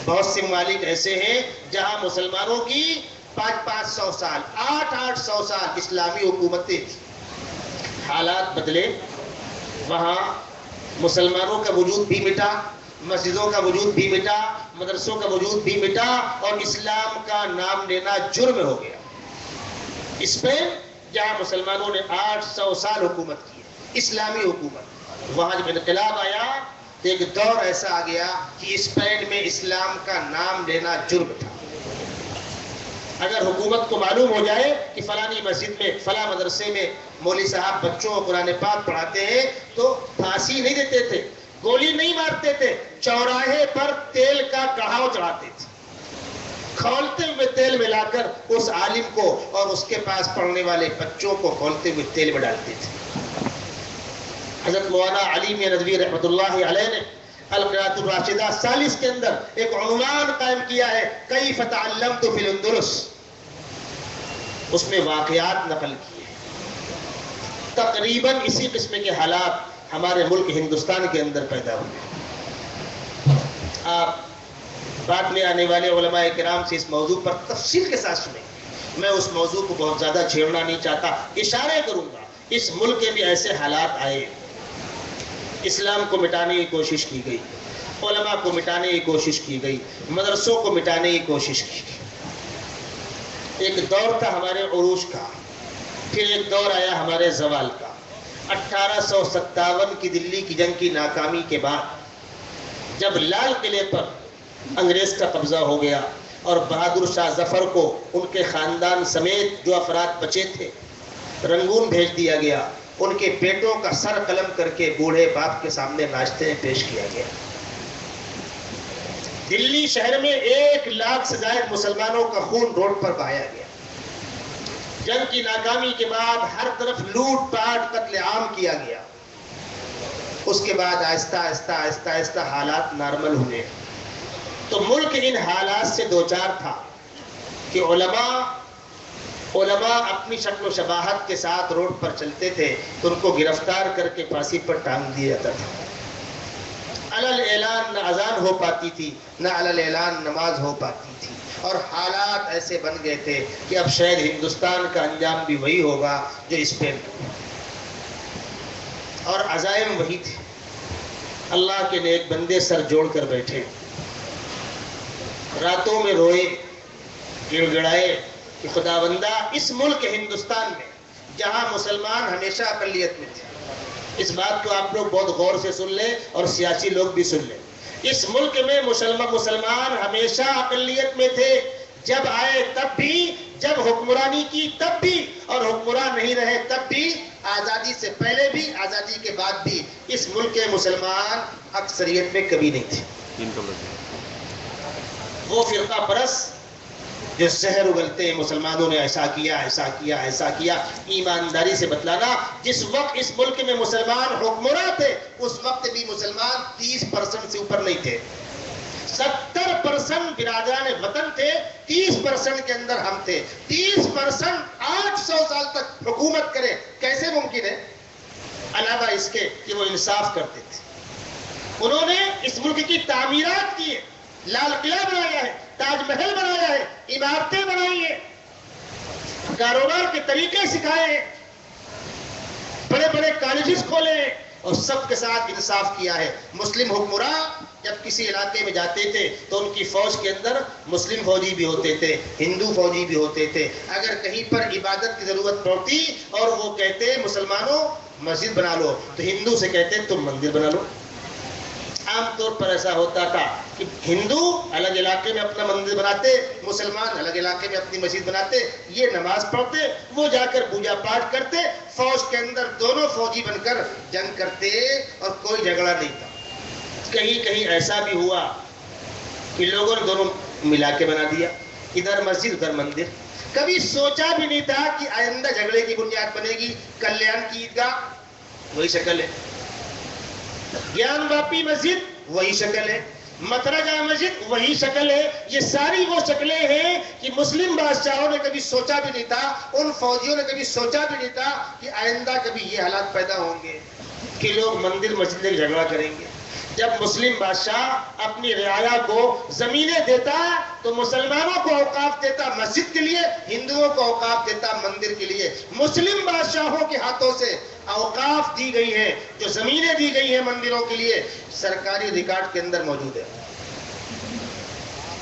بہت سے ممالک ایسے ہیں جہاں مسلمانوں کی 500 سال 800 سال اسلامی حکومتیں تھیں. حالات بدلے، وہاں مسلمانوں کا وجود بھی مٹا، مسجدوں کا وجود بھی مٹا، مدرسوں کا وجود بھی مٹا، اور اسلام کا نام لینا جرم ہو گیا. اسپین جہاں مسلمانوں نے 800 سال حکومت کی، اسلامی حکومت، وہاں جب انقلاب آیا تو ایک دور ایسا آ گیا کہ اسپین میں اسلام کا نام لینا جرم تھا. اگر حکومت کو معلوم ہو جائے کہ فلانی مسجد میں، فلاں مدرسے میں مولوی صاحب بچوں کو قرآن پاک پڑھاتے ہیں تو پھانسی نہیں دیتے تھے، گولی نہیں مارتے تھے، چوراہے پر تیل کا کڑھاؤ چڑھاتے تھے، کھولتے ہوئے تیل ملا کر اس عالم کو اور اس کے پاس پڑھنے والے بچوں کو کھولتے ہوئے تیل میں ڈالتے تھے. حضرت مولانا علی میاں ندوی رحمۃ اللہ علیہ نے القراءۃ الراشدہ 40 کے اندر ایک عنوان قائم کیا ہے، کیف تعلمت فی الاندلس. اس میں واقعات نقل کیے. تقریباً اسی قسم کے حالات ہمارے ملک ہندوستان کے اندر پیدا ہوئے. آپ بعد میں آنے والے علماء کرام سے اس موضوع پر تفصیل کے ساتھ سنیں. میں اس موضوع کو بہت زیادہ چھیڑنا نہیں چاہتا، اشارے کروں گا. اس ملک میں بھی ایسے حالات آئے، اسلام کو مٹانے کی کوشش کی گئی، علماء کو مٹانے کی کوشش کی گئی، مدرسوں کو مٹانے کی کوشش کی گئی. ایک دور تھا ہمارے عروج کا، پھر ایک دور آیا ہمارے زوال کا. 1857 کی دلی کی جنگ کی ناکامی کے بعد جب لال قلعے پر انگریز کا قبضہ ہو گیا اور بہادر شاہ ظفر کو ان کے خاندان سمیت جو افراد بچے تھے رنگون بھیج دیا گیا، ان کے بیٹوں کا سر قلم کر کے بوڑھے باپ کے سامنے ناشتے میں پیش کیا گیا. دلی شہر میں 1 لاکھ سے زائد مسلمانوں کا خون روڈ پر بہایا گیا. جنگ کی ناکامی کے بعد ہر طرف لوٹ پاٹ قتل عام کیا گیا. اس کے بعد آہستہ آہستہ آہستہ آہستہ حالات نارمل ہوئے. تو ملک ان حالات سے دوچار تھا کہ علماء اپنی شکل و شباہت کے ساتھ روڈ پر چلتے تھے تو ان کو گرفتار کر کے پھانسی پر ٹانگ دیا جاتا تھا. علل اعلان نہ اذان ہو پاتی تھی، نہ علل اعلان نماز ہو پاتی تھی. اور حالات ایسے بن گئے تھے کہ اب شاید ہندوستان کا انجام بھی وہی ہوگا جو اسپین کا، اور عزائم وہی تھے. اللہ کے نیک بندے سر جوڑ کر بیٹھے، راتوں میں روئے، گڑ گڑائے کہ خداوندہ اس ملک ہندوستان میں جہاں مسلمان ہمیشہ اقلیت میں تھے، اس بات کو آپ لوگ بہت غور سے سن لیں اور سیاسی لوگ بھی سن لیں. اس ملک میں مسلمان ہمیشہ اقلیت میں تھے. جب آئے تب بھی، جب حکمرانی کی تب بھی، اور حکمران نہیں رہے تب بھی، آزادی سے پہلے بھی، آزادی کے بعد بھی اس ملک کے مسلمان اکثریت میں کبھی نہیں تھے. وہ فرقہ پرست جو زہر اگلتے ہیں مسلمانوں نے ایسا کیا ایسا کیا ایسا کیا، ایمانداری سے بتلانا جس وقت اس ملک میں مسلمان حکمراں تھے اس وقت بھی مسلمان 30% سے اوپر نہیں تھے. 70% برادران وطن تھے، 30% کے اندر ہم تھے. 30% 800 سال تک حکومت کرے کیسے ممکن ہے؟ علاوہ اس کے کہ وہ انصاف کرتے تھے. انہوں نے اس ملک کی تعمیرات کی ہے، لال قلعہ بنایا ہے، تاج محل بنایا ہے، عمارتیں بنائی ہیں، کاروبار کے طریقے سکھائے ہیں، بڑے بڑے کالجز کھولے ہیں، اور سب کے ساتھ انصاف کیا ہے. مسلم حکمراں جب کسی علاقے میں جاتے تھے تو ان کی فوج کے اندر مسلم فوجی بھی ہوتے تھے، ہندو فوجی بھی ہوتے تھے. اگر کہیں پر عبادت کی ضرورت پڑتی اور وہ کہتے مسلمانوں مسجد بنا لو تو ہندو سے کہتے تم مندر بنا لو. عام طور پر ایسا ہوتا تھا کہ ہندو الگ علاقے میں اپنا مندر بناتے، مسلمان الگ علاقے میں اپنی مسجد بناتے، یہ نماز پڑھتے، وہ جا کر پوجا پاٹ کرتے، فوج کے اندر دونوں فوجی بن کر جنگ کرتے اور کوئی جھگڑا نہیں تھا۔ کہیں کہیں ایسا بھی ہوا کہ لوگوں نے دونوں ملا کے بنا دیا، ادھر مسجد ادھر مندر۔ کبھی سوچا بھی نہیں تھا کہ آئندہ جھگڑے کی بنیاد بنے گی کلیان کی عیدگاہ، وہی شکل ہے، گیان واپی مسجد وہی شکل ہے، متھرا جامع مسجد وہی شکل ہے۔ یہ ساری وہ شکلیں ہیں کہ مسلم بادشاہوں نے کبھی سوچا بھی نہیں تھا، ان فوجیوں نے کبھی سوچا بھی نہیں تھا کہ آئندہ کبھی یہ حالات پیدا ہوں گے کہ لوگ مندر مسجد میں جھگڑا کریں گے۔ جب مسلم بادشاہ اپنی رعایا کو زمینیں دیتا تو مسلمانوں کو اوقاف دیتا مسجد کے لیے، ہندوؤں کو اوقاف دیتا مندر کے لیے۔ مسلم بادشاہوں کے ہاتھوں سے اوقاف دی گئی ہیں، جو زمینیں دی گئی ہیں مندروں کے لیے، سرکاری ریکارڈ کے اندر موجود ہے۔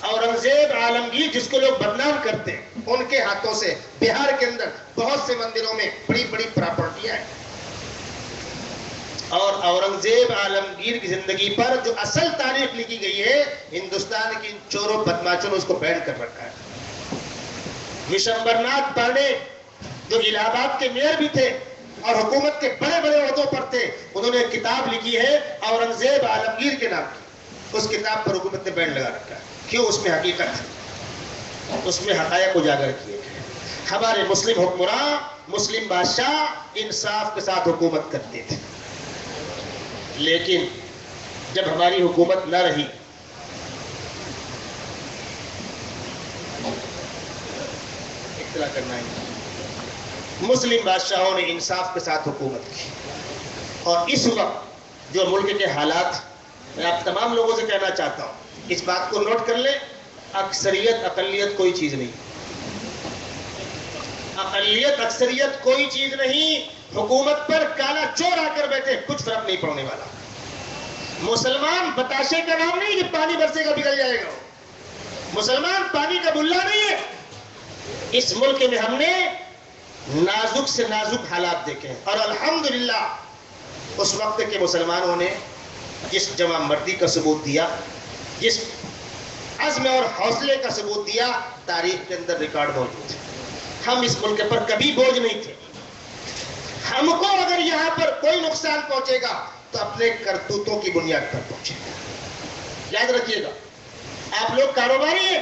اورنگزیب عالمگیر جس کو لوگ بدنام کرتے ہیں، ان کے ہاتھوں سے بہار کے اندر بہت سے مندروں میں بڑی بڑی پراپرٹیاں ہیں، اور اورنگزیب عالمگیر کی زندگی پر جو اصل تاریخ لکھی گئی ہے، ہندوستان کی چوروں بدماشوں نے اس کو بین کر رکھا ہے۔ وشمبرناتھ پانڈے جو الہ آباد کے میئر بھی تھے اور حکومت کے بڑے بڑے عہدوں پر تھے، انہوں نے کتاب لکھی ہے اورنگزیب عالمگیر کے نام کی، اس کتاب پر حکومت نے بین لگا رکھا ہے۔ کیوں؟ اس میں حقیقت ہے، اس میں حقائق اجاگر کیے گئے۔ ہمارے مسلم حکمراں، مسلم بادشاہ انصاف کے ساتھ حکومت کرتے تھے، لیکن جب ہماری حکومت نہ رہی، اطلاع کرنا ہے، مسلم بادشاہوں نے انصاف کے ساتھ حکومت کی، اور اس وقت جو ملک کے حالات، میں آپ تمام لوگوں سے کہنا چاہتا ہوں، اس بات کو نوٹ کر لیں، اکثریت اقلیت کوئی چیز نہیں، اقلیت اکثریت کوئی چیز نہیں۔ حکومت پر کالا چور آ کر بیٹھے، کچھ فرق نہیں پڑنے والا۔ مسلمان بتاشے کا نام نہیں کہ پانی برسے گا پگھل جائے گا، مسلمان پانی کا بلا نہیں ہے۔ اس ملک میں ہم نے نازک سے نازک حالات دیکھے، اور الحمدللہ اس وقت کے مسلمانوں نے جس جمع مردی کا ثبوت دیا، جس عزم اور حوصلے کا ثبوت دیا، تاریخ کے اندر ریکارڈ موجود ہے۔ ہم اس ملک پر کبھی بوجھ نہیں تھے۔ ہم کو اگر یہاں پر کوئی نقصان پہنچے گا تو اپنے کرتوتوں کی بنیاد پر پہنچے گا، یاد رکھیے گا۔ آپ لوگ کاروباری ہیں،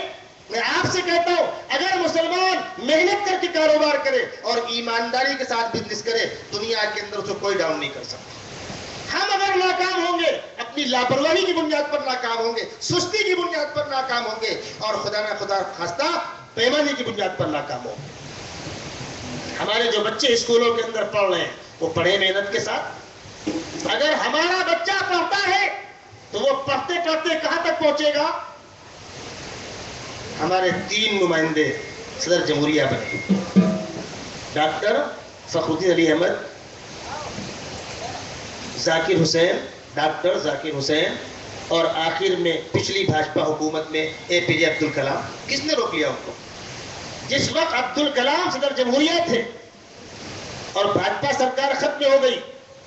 میں آپ سے کہتا ہوں، اگر مسلمان محنت کر کے کاروبار کرے اور ایمانداری کے ساتھ بزنس کرے، دنیا کے اندر اسے کوئی ڈاؤن نہیں کر سکتا۔ ہم اگر ناکام ہوں گے، اپنی لاپرواہی کی بنیاد پر ناکام ہوں گے، سستی کی بنیاد پر ناکام ہوں گے، اور خدا نہ خدا خاصہ پیمانے کی بنیاد پر ناکام ہوں گے۔ ہمارے جو بچے اسکولوں کے اندر پڑھ رہے ہیں، وہ پڑھے محنت کے ساتھ۔ اگر ہمارا بچہ پڑھتا ہے تو وہ پڑھتے پڑھتے کہاں تک پہنچے گا؟ ہمارے 3 نمائندے صدر جمہوریہ بنے، ڈاکٹر فخر الدین علی احمد، ذاکر حسین، ڈاکٹر ذاکر حسین، اور آخر میں پچھلی بھاجپا حکومت میں اے پی جے عبد الکلام۔ کس نے روک لیا ان کو؟ جس وقت عبد الکلام صدر جمہوریہ تھے اور بھاجپا سرکار ختم ہو گئی،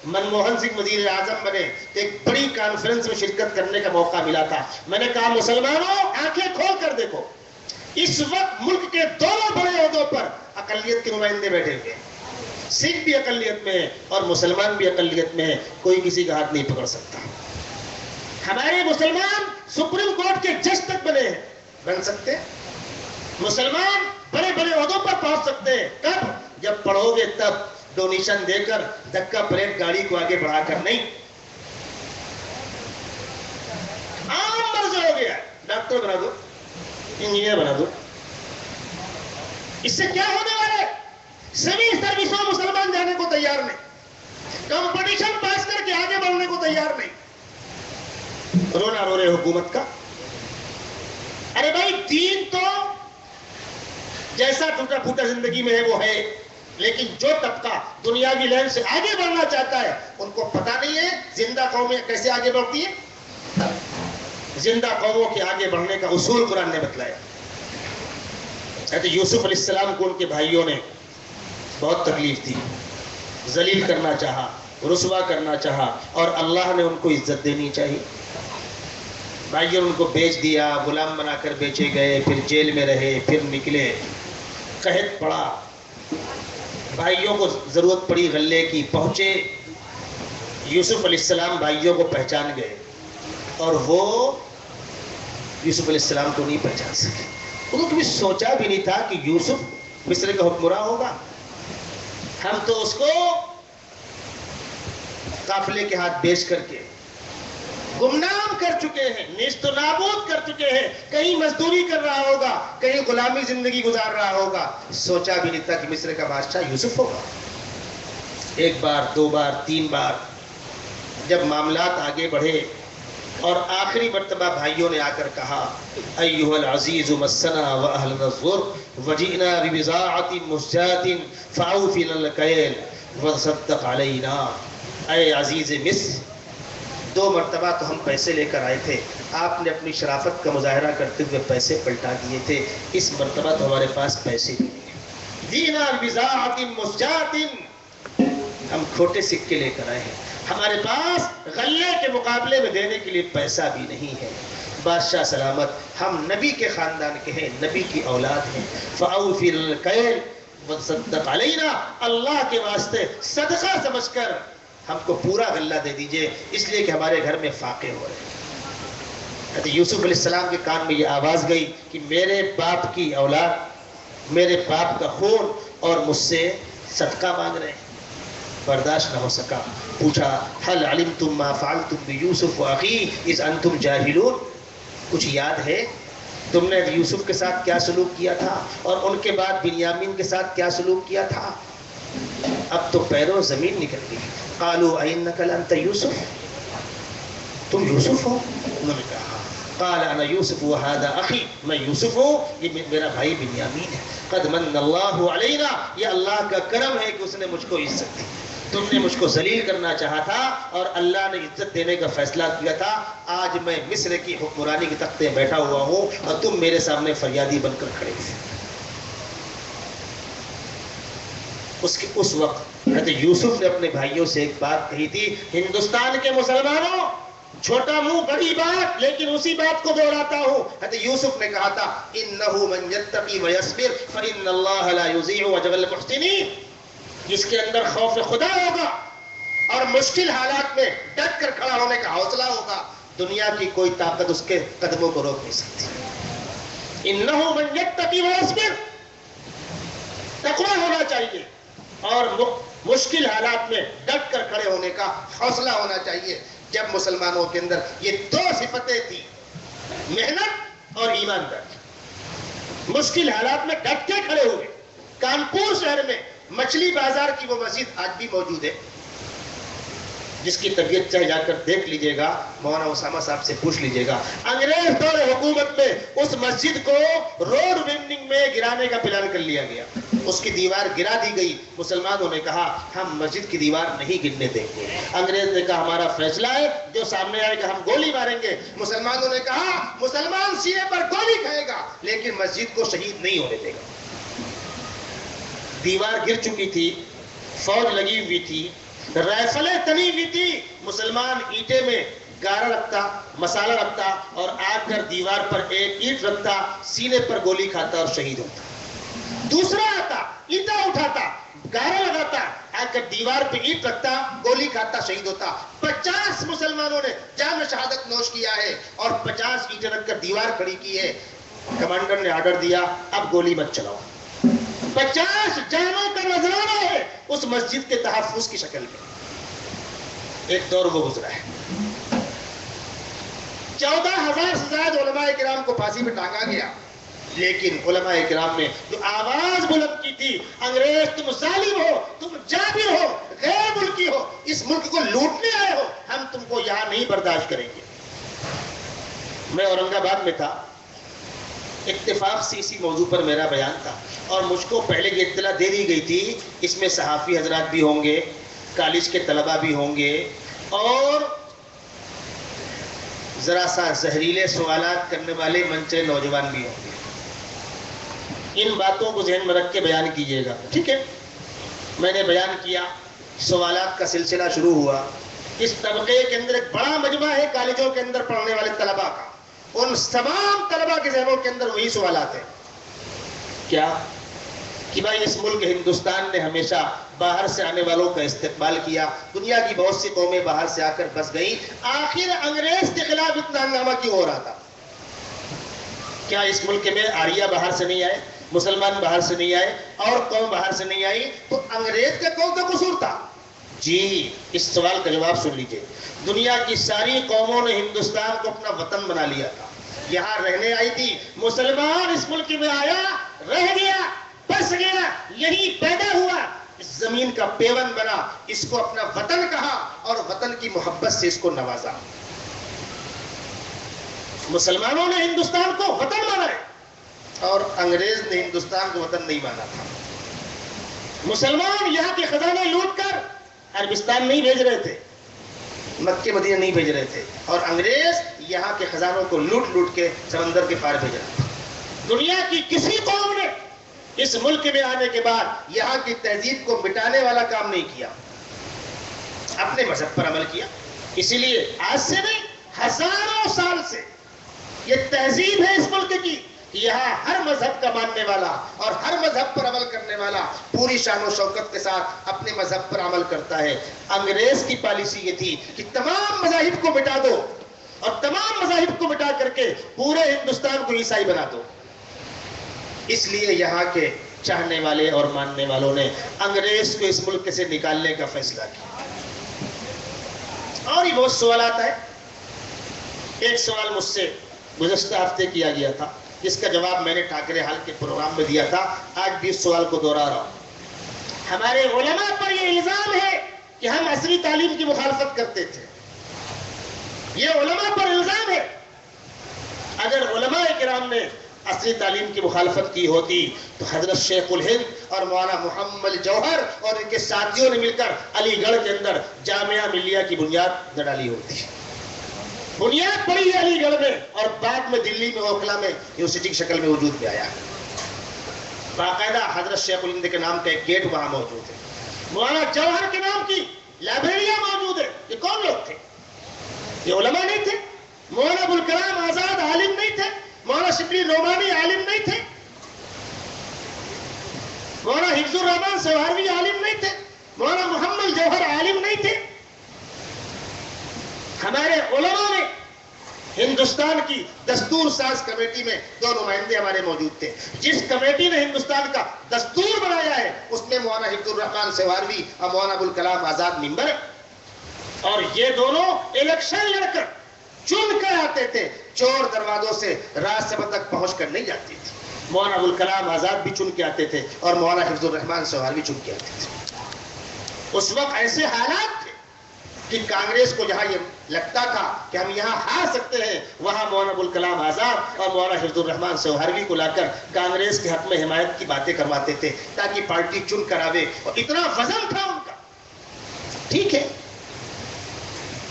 منموہن سنگھ وزیر اعظم بنے، ایک بڑی کانفرنس میں شرکت کرنے کا موقع ملا تھا۔ میں نے کہا مسلمانوں آنکھیں کھول کر دیکھو، اس وقت ملک کے دونوں بڑے عہدوں پر اقلیت کے نمائندے بیٹھے ہوئے ہیں، سکھ بھی اقلیت میں ہے اور مسلمان بھی اقلیت میں ہے، کوئی کسی کا ہاتھ نہیں پکڑ سکتا۔ ہمارے مسلمان سپریم کورٹ کے جج تک بنے ہیں، بن سکتے ہیں، مسلمان بڑے بڑے عہدوں پر پہنچ سکتے ہیں۔ کب؟ جب پڑھو گے تب، ڈونیشن دے کر، دھکا پلیٹ گاڑی کو آگے بڑھا کر نہیں۔ عام مرض ہو گیا، ڈاکٹر بنا دو، انجینئر بنا دو، اس سے کیا ہونے والا ہے؟ سول سروسوں مسلمان جانے کو تیار نہیں، کمپٹیشن پاس کر کے آگے بڑھنے کو تیار نہیں۔ رونا رو رہے حکومت کا۔ ارے بھائی، دین تو جیسا ٹوٹا پھوٹا زندگی میں ہے وہ ہے، لیکن جو طبقہ دنیاوی لائن سے آگے بڑھنا چاہتا ہے، ان کو پتہ نہیں ہے زندہ قومیں کیسے آگے بڑھتی ہیں۔ زندہ قوموں کے آگے بڑھنے کا اصول قرآن نے بتلایا۔ حضرت یوسف علیہ السلام کو ان کے بھائیوں نے بہت تکلیف دی، ذلیل کرنا چاہا، رسوا کرنا چاہا، اور اللہ نے ان کو عزت دینی چاہیے۔ بھائیوں ان کو بیچ دیا، غلام بنا کر بیچے گئے، پھر جیل میں رہے، پھر نکلے، قحط پڑا، بھائیوں کو ضرورت پڑی غلے کی، پہنچے، یوسف علیہ السلام بھائیوں کو پہچان گئے اور وہ یوسف علیہ السلام کو نہیں پہچان سکے۔ انہوں نے کبھی سوچا بھی نہیں تھا کہ یوسف مصر کا حکمراں ہوگا۔ ہم تو اس کو قافلے کے ہاتھ بیچ کر کے گمنام کر چکے ہیں، نیست و نابود کر چکے ہیں، کہیں مزدوری کر رہا ہوگا، کہیں غلامی زندگی گزار رہا ہوگا۔ سوچا بھی نہیں تھا کہ مصر کا بادشاہ یوسف ہوگا۔ ایک بار، دو بار، تین بار جب معاملات آگے بڑھے اور آخری مرتبہ بھائیوں نے آ کر کہا ایھا العزیز مسنا واہلنا الضر وجئنا ببضاعۃ مزجاۃ فاوف لنا الکیل وتصدق علینا، اے عزیز مصر، 2 مرتبہ تو ہم پیسے لے کر آئے تھے، آپ نے اپنی شرافت کا مظاہرہ کرتے ہوئے پیسے پلٹا دیے تھے، اس مرتبہ تو ہمارے پاس پیسے نہیں ہیں۔ جئنا ببضاعۃ مزجاۃ، ہم کھوٹے سکے لے کر آئے ہیں، ہمارے پاس غلے کے مقابلے میں دینے کے لیے پیسہ بھی نہیں ہے۔ بادشاہ سلامت، ہم نبی کے خاندان کے ہیں، نبی کی اولاد ہیں، فاوف لنا الکیل وتصدق علینا، اللہ کے واسطے صدقہ سمجھ کر ہم کو پورا غلہ دے دیجئے، اس لیے کہ ہمارے گھر میں فاقے ہو رہے ہیں۔ حضرت یوسف علیہ السلام کے کان میں یہ آواز گئی کہ میرے باپ کی اولاد، میرے باپ کا خون، اور مجھ سے صدقہ مانگ رہے ہیں۔ برداشت نہ ہو سکا، پوچھا هل علمتم ما فعلتم بيوسف واخيه اذ انتم جاهلون، کچھ یاد ہے تم نے یوسف کے ساتھ کیا سلوک کیا تھا اور ان کے بعد بنیامین کے ساتھ کیا سلوک کیا تھا؟ اب تو پیروں زمین نکل گئی۔ قالوا انك لانت یوسف، تم یوسف ہو؟ انہوں نے کہا قال انا یوسف وهذا اخی، میں یوسف ہوں، یہ میرا بھائی بنیامین ہے۔ قد من اللہ علینا، یہ اللہ کا کرم ہے کہ اس نے مجھ کو عزت دی، تم نے مجھ کو ذلیل کرنا چاہا تھا اور اللہ نے عزت دینے کا فیصلہ کیا تھا، آج میں مصر کی حکمرانی کے تختے بیٹھا ہوا ہوں اور تم میرے سامنے فریادی بن کر کھڑے ہو۔ اس وقت حضرت یوسف نے اپنے بھائیوں سے ایک بات کہی تھی، ہندوستان کے مسلمانوں، چھوٹا منہ بڑی بات، لیکن اسی بات کو دوہراتا ہوں۔ حضرت یوسف نے کہا تھا انہ من یتقی ویصبر فان اللہ لا یضیع اجر المحسنین، جس کے اندر خوف خدا ہوگا اور مشکل حالات میں ڈٹ کر کھڑا ہونے کا حوصلہ ہوگا، دنیا کی کوئی طاقت اس کے قدموں کو روک نہیں سکتی۔ انہ من یتقی ویصبر، تقویٰ ہونا چاہیے اور مشکل حالات میں ڈٹ کر کھڑے ہونے کا حوصلہ ہونا چاہیے۔ جب مسلمانوں کے اندر یہ 2 صفتیں تھیں، محنت اور ایمانداری، مشکل حالات میں ڈٹ کے کھڑے ہوئے۔ کانپور شہر میں مچھلی بازار کی وہ مسجد آج بھی موجود ہے، جس کی طبیعت چاہے جا کر دیکھ لیجئے گا، مولانا اسامہ صاحب سے پوچھ لیجئے گا۔ انگریز دور حکومت میں اس مسجد کو روڈ وینڈنگ میں گرانے کا پلان کر لیا گیا، اس کی دیوار گرا دی گئی۔ مسلمانوں نے کہا ہم مسجد کی دیوار نہیں گرنے دیں گے۔ انگریز نے کہا ہمارا فیصلہ ہے، جو سامنے آئے گا ہم گولی ماریں گے۔ مسلمانوں نے کہا مسلمان سینے پر گولی کھائے گا لیکن مسجد کو شہید نہیں ہونے دے گا۔ دیوار گر چکی تھی، فوج لگی ہوئی تھی، رائفلیں تنی ہوئی تھی، مسلمان اینٹیں میں گارا رکھتا، مسالہ رکھتا اور آ کر دیوار پر ایک اینٹ رکھتا، سینے پر گولی کھاتا اور شہید ہوتا۔ دوسرا آتا، اینٹا اٹھاتا، گارا لگاتا، آ کر دیوار پہ اینٹ رکھتا، گولی کھاتا، شہید ہوتا۔ 50 مسلمانوں نے جام شہادت نوش کیا ہے اور 50 اینٹیں رکھ کر دیوار کھڑی کی ہے۔ کمانڈر نے آرڈر دیا اب گولی مت چلاؤ۔ 50 جانوں کا نذرانہ ہے اس مسجد کے تحفظ کی شکل میں۔ ایک دور وہ گزرا ہے، 14,000 سے زائد علماء کرام کو پھانسی پہ ٹانگا گیا، لیکن علماء کرام نے جو آواز بلند کی تھی، انگریز تم ظالم ہو، تم جابر ہو، غیر ملکی ہو، اس ملک کو لوٹنے آئے ہو، ہم تم کو یہاں نہیں برداشت کریں گے۔ میں اورنگ آباد میں تھا، اتفاق سے اسی موضوع پر میرا بیان تھا اور مجھ کو پہلے یہ اطلاع دے دی گئی تھی اس میں صحافی حضرات بھی ہوں گے، کالج کے طلباء بھی ہوں گے اور ذرا سا زہریلے سوالات کرنے والے منچے نوجوان بھی ہوں گے۔ ان باتوں کو ذہن میں رکھ کے بیان کیجیے گا، ٹھیک ہے؟ میں نے بیان کیا، سوالات کا سلسلہ شروع ہوا۔ اس طبقے کے اندر ایک بڑا مجمع ہے کالجوں کے اندر پڑھنے والے طلباء کا، ان تمام طلبہ کے ذہنوں کے اندر وہی سوالات ہیں. کیا کہ بھائی اس ملک ہندوستان نے ہمیشہ باہر سے آنے والوں کا استقبال کیا. دنیا کی بہت سی قومیں باہر سے آ کر بس گئی. آخر انگریز کے خلاف اتنا ہنگامہ کیوں ہو رہا تھا؟ کیا اس ملک میں آریہ باہر سے نہیں آئے، مسلمان باہر سے نہیں آئے، اور قوم باہر سے نہیں آئی؟ تو انگریز کا کون سا قصور تھا؟ جی، اس سوال کا جواب سن لیجئے. دنیا کی ساری قوموں نے ہندوستان کو اپنا وطن بنا لیا تھا، یہاں رہنے آئی تھی. مسلمان اس ملک میں آیا، رہ گیا، بس گیا، یہی پیدا ہوا، اس زمین کا پیون بنا، اس کو اپنا وطن کہا اور وطن کی محبت سے اس کو نوازا. مسلمانوں نے ہندوستان کو وطن مانا ہے اور انگریز نے ہندوستان کو وطن نہیں مانا تھا. مسلمان یہاں کے خزانے لوٹ کر عربستان نہیں بھیج رہے تھے، مکہ مدینہ نہیں بھیج رہے تھے، اور انگریز یہاں کے خزانوں کو لوٹ لوٹ کے سمندر کے پار بھیج رہا تھا. دنیا کی کسی قوم نے اس ملک میں آنے کے بعد یہاں کی تہذیب کو مٹانے والا کام نہیں کیا، اپنے مذہب پر عمل کیا. اسی لیے آج سے نہیں، ہزاروں سال سے یہ تہذیب ہے اس ملک کی کہ یہاں ہر مذہب کا ماننے والا اور ہر مذہب پر عمل کرنے والا پوری شان و شوکت کے ساتھ اپنے مذہب پر عمل کرتا ہے. انگریز کی پالیسی یہ تھی کہ تمام مذاہب کو مٹا دو اور تمام مذاہب کو مٹا کر کے پورے ہندوستان کو عیسائی بنا دو. اس لیے یہاں کے چاہنے والے اور ماننے والوں نے انگریز کو اس ملک سے نکالنے کا فیصلہ کیا. اور یہ بہت سوالات ہیں. ایک سوال مجھ سے گزشتہ ہفتے کیا گیا تھا، جس کا جواب میں نے ٹھاکرے حال کے پروگرام میں دیا تھا. آج بھی اس سوال کو دوہرا رہا ہوں. ہمارے علماء پر یہ الزام ہے کہ ہم عصری تعلیم کی مخالفت کرتے تھے. یہ علماء پر الزام ہے. اگر علماء کرام نے عصری تعلیم کی مخالفت کی ہوتی تو حضرت شیخ الہند اور مولانا محمد جوہر اور ان کے ساتھیوں نے مل کر علی گڑھ کے اندر جامعہ ملیہ کی بنیاد نہ ڈالی ہوتی. بنیاد پڑی ہے علی گڑھ میں اور بعد میں دلی میں اوکھلا میں یونیورسٹی کی شکل میں وجود میں آیا. باقاعدہ حضرت شیخ الہند کے نام کا ایک گیٹ وہاں موجود ہے. مولانا جوہر کے نام کی لائبریریاں موجود ہے. یہ کون لوگ تھے؟ یہ علماء نہیں تھے. مولانا ابوالکلام آزاد عالم نہیں تھے. مولانا شبلی نعمانی عالم نہیں تھے. مولانا حفظ الرحمان سوہروی عالم نہیں تھے. مولانا محمد جوہر عالم نہیں تھے. ہمارے علماء نے ہندوستان کی دستور ساز کمیٹی میں 2 نمائندے ہمارے موجود تھے. جس کمیٹی نے ہندوستان کا دستور بنایا ہے اس میں مولانا حفظ الرحمان سوہروی اور مولانا ابوالکلام آزاد ممبر. اور یہ دونوں الیکشن لڑ کر چن کر آتے تھے. چور دروازوں سے راج سبھا تک پہنچ کر نہیں جاتی تھی. مولانا ابوالکلام آزاد بھی چن کے آتے تھے اور مولانا حفظ الرحمان سوہروی چن کے آتے تھے. اس وقت ایسے حالات تھے کہ کانگریس کو جہاں یہ لگتا تھا کہ ہم یہاں ہار سکتے ہیں، وہاں مولانا ابوالکلام آزاد اور مولانا حفظ الرحمان سوہروی کو لا کر کانگریس کے حق میں حمایت کی باتیں کرواتے تھے تاکہ پارٹی چن کر آوے. اور اتنا وزن تھا ان کا. ٹھیک ہے،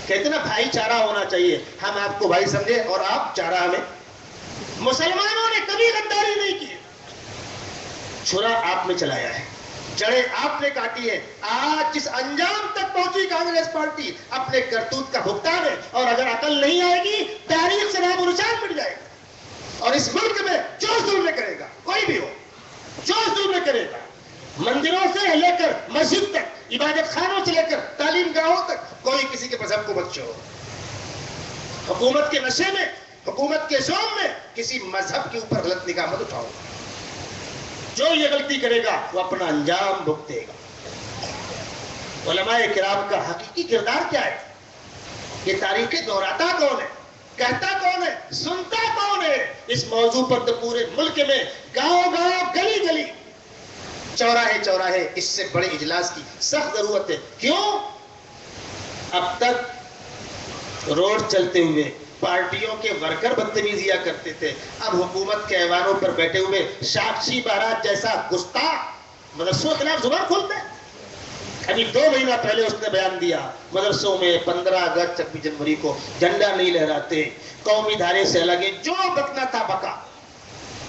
کہتے نا بھائی چارہ ہونا چاہیے. ہم آپ کو بھائی سمجھے اور آپ چارہ ہمیں. مسلمانوں نے کبھی غداری نہیں کی. چھرا آپ نے چلایا ہے، جڑیں آپ نے کاٹی ہے. آج جس انجام تک پہنچی کانگریس پارٹی اپنے کرتوت کا بھگتان ہے. اور اگر عقل نہیں آئے گی تاریخ سے نام و نشان مٹ جائے گا. اور اس ملک میں جو ظلم کرے گا، کوئی بھی ہو، جو ظلم کرے گا، مندروں سے لے کر مسجد تک، عبادت خانوں سے لے کر تعلیم گاہوں تک، کوئی کسی کے مذہب کو مت چھوڑو. حکومت کے نشے میں، حکومت کے زوم میں کسی مذہب کے اوپر غلط نگاہ مت اٹھاؤ. جو یہ غلطی کرے گا وہ اپنا انجام بھگتے گا. علماء کرام کا حقیقی کردار کیا ہے؟ یہ تاریخیں دہراتا کون ہے، کہتا کون ہے، سنتا کون ہے؟ اس موضوع پر تو پورے ملک میں گاؤں گاؤں، گلی گلی، چوراہے چوراہے اس سے بڑے اجلاس کی سخت ضرورت ہے. کیوں؟ اب تک روڈ چلتے ہوئے پارٹیوں کے ورکر بدتمیزیاں کرتے تھے. اب حکومت کے ایوانوں پر بیٹھے ہوئے ساکشی بارات جیسا گستاخ مدرسوں کے خلاف زبان کھولتے ہیں. ابھی 2 مہینہ پہلے اس نے بیان دیا مدرسوں میں 15 اگست 26 جنوری کو جھنڈا نہیں لہراتے، قومی دھارے سے الگ ہے. جو بکنا تھا بکا.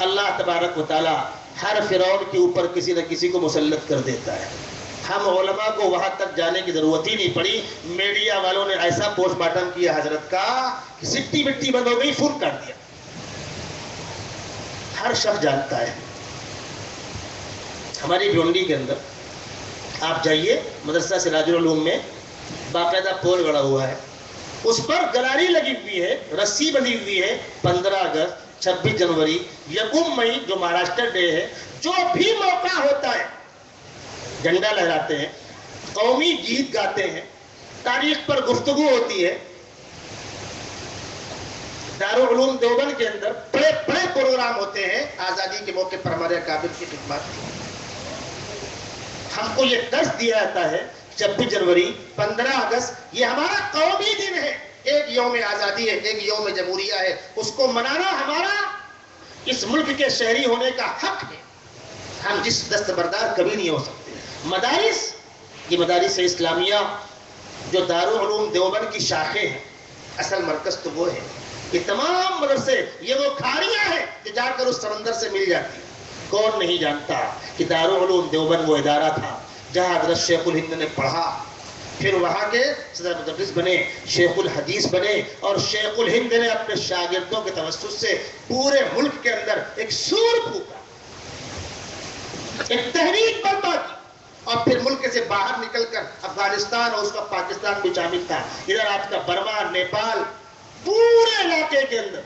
اللہ تبارک و تعالی ہر فرعون کے اوپر کسی نہ کسی کو مسلط کر دیتا ہے. ہم علماء کو وہاں تک جانے کی ضرورت ہی نہیں پڑی. میڈیا والوں نے ایسا پوسٹ مارٹم کیا حضرت کا کہ سٹی مٹی بند ہو گئی، فون کر دیا. ہر شخص جانتا ہے. ہماری بھیونڈی کے اندر آپ جائیے, مدرسہ سراج العلوم میں باقاعدہ پول گڑا ہوا ہے, اس پر گلاری لگی ہوئی ہے, رسی بندھی ہوئی ہے. 15 اگست, 26 جنوری, 1 مئی جو مہاراشٹر ڈے ہے, جو بھی موقع ہوتا ہے جھنڈا لہراتے ہیں, قومی گیت گاتے ہیں, تاریخ پر گفتگو ہوتی ہے. دارالعلوم دیوبند کے اندر بڑے بڑے پروگرام ہوتے ہیں آزادی کے موقع پر ہمارے اکابر کی خدمات کی. ہم کو یہ درس دیا جاتا ہے 26 جنوری, 15 اگست یہ ہمارا قومی دن ہے, ایک یوم آزادی ہے, ایک یوم جمہوریہ ہے. اس کو منانا ہمارا اس ملک کے شہری ہونے کا حق ہے. ہم جس دستبردار کبھی نہیں ہو سکتے. مدارس, یہ مدارس اسلامیہ جو دارالعلوم دیوبند کی شاخیں ہیں, اصل مرکز تو وہ ہے. یہ تمام مدرسے یہ وہ کھاڑیاں ہیں کہ جا کر اس سمندر سے مل جاتی ہیں. کون نہیں جانتا کہ دارالعلوم دیوبند وہ ادارہ تھا جہاں حضرت شیخ الہند نے پڑھا, پھر وہاں کے صدر مدرس بنے, شیخ الحدیث بنے, اور شیخ الہند نے اپنے شاگردوں کے توسط سے پورے ملک کے اندر ایک سور پھونکا, ایک تحریک برپا کی, اور پھر ملک سے باہر نکل کر افغانستان اور اس کا پاکستان بھی شامل تھا, ادھر آپ کا برما, نیپال, پورے علاقے کے اندر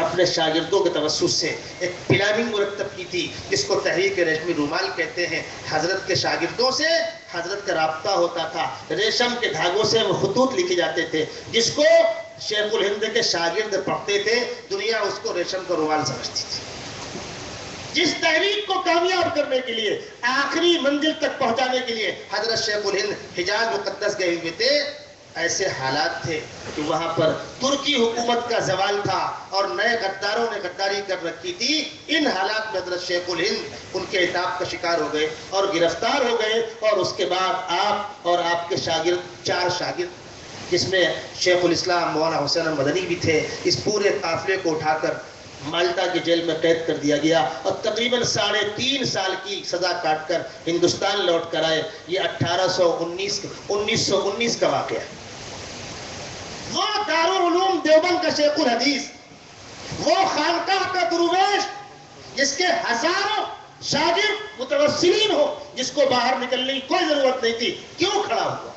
اپنے شاگردوں کے توسط سے ایک پلاننگ مرتب کی تھی جس کو تحریک ریشمی رومال کہتے ہیں. حضرت کے شاگردوں سے حضرت کا رابطہ ہوتا تھا, ریشم کے دھاگوں سے وہ خطوط لکھے جاتے تھے, جس کو شیخ الہند کے شاگرد پڑھتے تھے, دنیا اس کو ریشم کا رومال سمجھتی تھی. جس تحریک کو کامیاب کرنے کے لیے, آخری منزل تک پہنچانے کے لیے حضرت شیخ الہند حجاز مقدس گئے ہوئے تھے, ایسے حالات تھے کہ وہاں پر ترکی حکومت کا زوال تھا اور نئے غداروں نے غداری کر رکھی تھی. ان حالات میں حضرت شیخ الہند ان کے عتاب کا شکار ہو گئے اور گرفتار ہو گئے, اور اس کے بعد آپ اور آپ کے شاگرد, 4 شاگرد جس میں شیخ الاسلام مولانا حسین مدنی بھی تھے, اس پورے قافلے کو اٹھا کر مالٹا کی جیل میں قید کر دیا گیا اور تقریباً 3.5 سال کی سزا کاٹ کر ہندوستان لوٹ کر آئے. یہ 1919 کا واقعہ ہے. وہ دارالعلوم دیوبند کا شیخ الحدیث, وہ خانقاہ کا درویش جس کے ہزاروں شاگرد متوسلین ہو, جس کو باہر نکلنے کی کوئی ضرورت نہیں تھی, کیوں کھڑا ہوا؟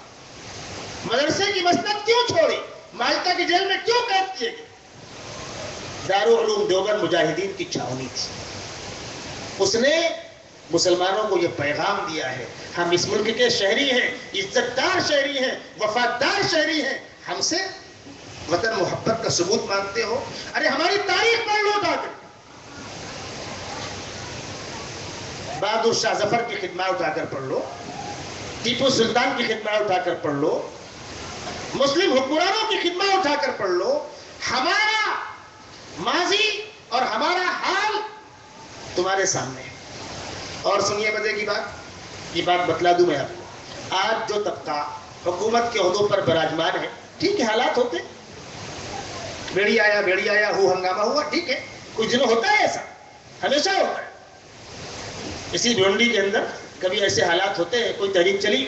مدرسے کی مسند کیوں چھوڑی؟ مالٹا کی جیل میں کیوں قید کیے گئے؟ دارالعلوم دیوبند مجاہدین کی چھاونی تھی. اس نے مسلمانوں کو یہ پیغام دیا ہے, ہم اس ملک کے شہری ہیں, عزت دار شہری ہیں, وفادار شہری ہیں. ہم سے وطن محبت کا ثبوت مانگتے ہو؟ ارے ہماری تاریخ پڑھ لو جا کر, بہادر شاہ ظفر کی خدمات اٹھا کر پڑھ لو, ٹیپو سلطان کی خدمات اٹھا کر پڑھ لو, مسلم حکمرانوں کی خدمات اٹھا کر پڑھ لو. ہمارا ماضی اور ہمارا حال تمہارے سامنے ہے. اور سنیے مزے کی بات, یہ بات بتلا دوں میں آپ کو. آج جو طبقہ حکومت کے عہدوں پر براجمان ہے, ٹھیک ہے حالات ہوتے, بیڑی آیا ہو ہنگامہ ہوا, ٹھیک ہے, کچھ دنوں ہوتا ہے, ایسا ہمیشہ ہوتا ہے. اسی بھیونڈی کے اندر کبھی ایسے حالات ہوتے ہیں, کوئی تحریک چلی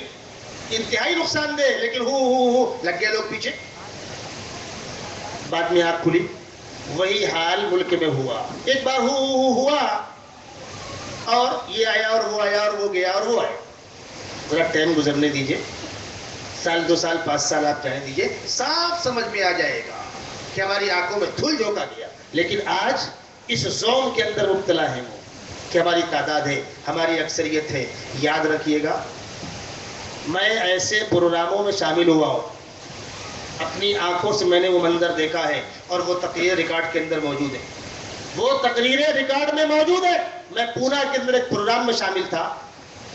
انتہائی نقصان دہ, لیکن ہو لگ گئے لوگ پیچھے, بعد میں آنکھ کھلی. وہی حال ملک میں ہوا. ایک بار ہوا اور یہ آیا اور وہ آیا اور وہ گیا اور وہ آیا. ذرا ٹائم گزرنے دیجئے, 1 سال 2 سال 5 سال آپ کہنے دیجئے, صاف سمجھ میں آ جائے گا کہ ہماری آنکھوں میں دھول جھونکا گیا. لیکن آج اس زوم کے اندر مبتلا ہے وہ کہ ہماری تعداد ہے, ہماری اکثریت ہے. یاد رکھیے گا, میں ایسے پروگراموں میں شامل ہوا ہوں, اپنی آنکھوں سے میں نے وہ منظر دیکھا ہے, اور وہ تقریر ریکارڈ کے اندر موجود ہے. وہ تقریریں ریکارڈ میں موجود ہے. میں پونا کے اندر ایک پروگرام میں شامل تھا.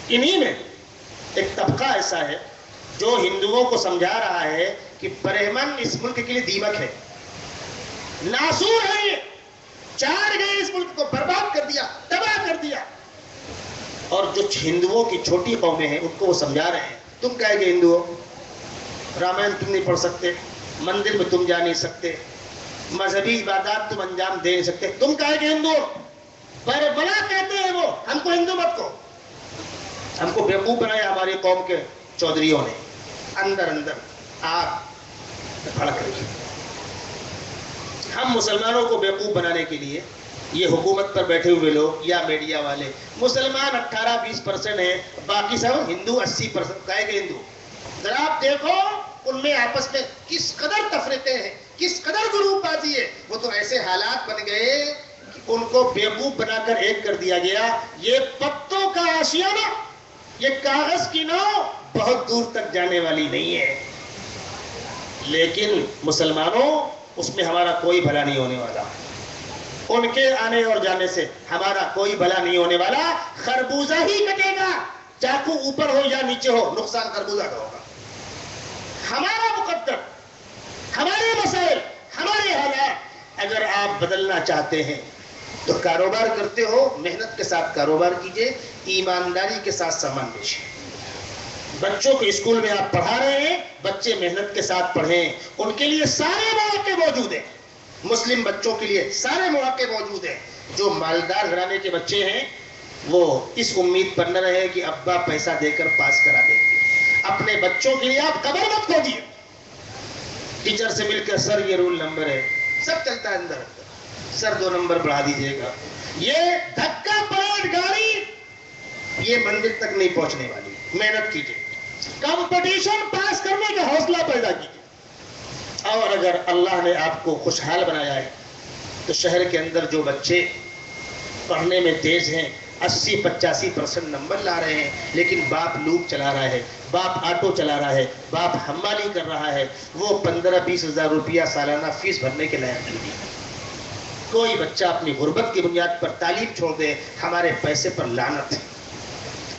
انہی میں ایک طبقہ ایسا ہے جو ہندوؤں کو سمجھا رہا ہے کہ برہمن اس ملک کے لیے دیمک ہے, ناسور ہے, یہ چار گئے اس ملک کو برباد کر دیا, تباہ کر دیا. اور جو ہندوؤں کی چھوٹی قومیں ہیں ان کو وہ سمجھا رہے ہیں, تم کہے گے ہندوؤں, رامائن تم نہیں پڑھ سکتے, مندر میں تم جا نہیں سکتے, مذہبی عبادات تم انجام دے نہیں سکتے, تم کہے گے ہندو. پر بڑا کہتے ہیں وہ, ہم کو ہندو مت کو. ہم کو بیوقوف بنایا ہماری قوم کے چودھریوں نے. اندر آگ بھڑک رہی ہے. ہم مسلمانوں کو بیوقوف بنانے کے لیے یہ حکومت پر بیٹھے ہوئے لوگ یا میڈیا والے، مسلمان 18-20% ہیں، باقی سب ہندو 80% کا ہے کہ ہندو. ذرا آپ دیکھو ان میں آپس میں کس قدر تفریقیں ہیں، کس قدر گروپ بازی ہے. وہ تو ایسے حالات بن گئے کہ ان کو بیوقوف بنا کر ایک کر دیا گیا. یہ پتوں کا آشیانہ، یہ کاغذ کی ناؤ بہت دور تک جانے والی نہیں ہے. لیکن مسلمانوں، اس میں ہمارا کوئی بھلا نہیں ہونے والا. ان کے آنے اور جانے سے ہمارا کوئی بھلا نہیں ہونے والا. خربوزہ ہی کٹے گا، چاقو اوپر ہو یا نیچے ہو، نقصان خربوزہ کا ہوگا. ہمارا مقدر، ہمارے مسائل، ہمارے حالات اگر آپ بدلنا چاہتے ہیں تو کاروبار کرتے ہو، محنت کے ساتھ کاروبار کیجئے، ایمانداری کے ساتھ سامان بیچیے. بچوں کو اسکول میں آپ پڑھا رہے ہیں، بچے محنت کے ساتھ پڑھیں، ان کے لیے سارے مواقع موجود ہیں. مسلم بچوں کے لیے سارے مواقع موجود ہیں. جو مالدار گھرانے کے بچے ہیں وہ اس امید پر نہ رہے کہ ابا پیسہ دے کر پاس کرا دیں گے. اپنے بچوں کے لیے آپ قبر مت کھودیے. ٹیچر سے مل کر سر یہ رول نمبر ہے، سب چلتا ہے اندر، سر 2 نمبر بڑھا دیجیے گا. یہ دھکا پلٹ گاڑی یہ منزل تک نہیں پہنچنے والی. محنت کیجیے، کمپٹیشن پاس کرنے کا حوصلہ پیدا کیجیے. اور اگر اللہ نے آپ کو خوشحال بنایا ہے تو شہر کے اندر جو بچے پڑھنے میں تیز ہیں، 80-85% نمبر لا رہے ہیں، لیکن باپ لوپ چلا رہا ہے، باپ آٹو چلا رہا ہے، باپ حمالی کر رہا ہے، وہ 15-20 ہزار روپیہ سالانہ فیس بھرنے کے لائق نہیں. کوئی بچہ اپنی غربت کی بنیاد پر تعلیم چھوڑ دے، ہمارے پیسے پر لعنت ہے.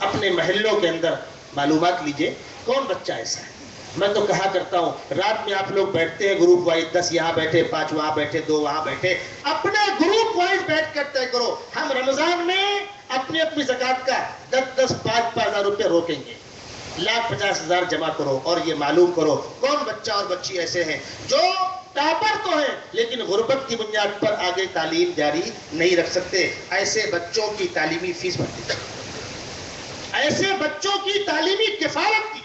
اپنے محلوں کے اندر معلومات لیجئے کون بچہ ایسا ہے. میں تو کہا کرتا ہوں، رات میں آپ لوگ بیٹھتے ہیں گروپ وائز، 10 یہاں بیٹھے، 5 وہاں بیٹھے، 2 وہاں بیٹھے، اپنے گروپ وائز بیٹھ کر طے کرو. ہم رمضان میں اپنی اپنی زکات کا 10-10 5-5 ہزار روپے روکیں گے. 1,50,000 جمع کرو اور یہ معلوم کرو کون بچہ اور بچی ایسے ہیں جو ٹاپر تو ہیں لیکن غربت کی بنیاد پر آگے تعلیم جاری نہیں رکھ سکتے. ایسے بچوں کی تعلیمی فیس بھر دیجیے، ایسے بچوں کی تعلیمی کفالت کی.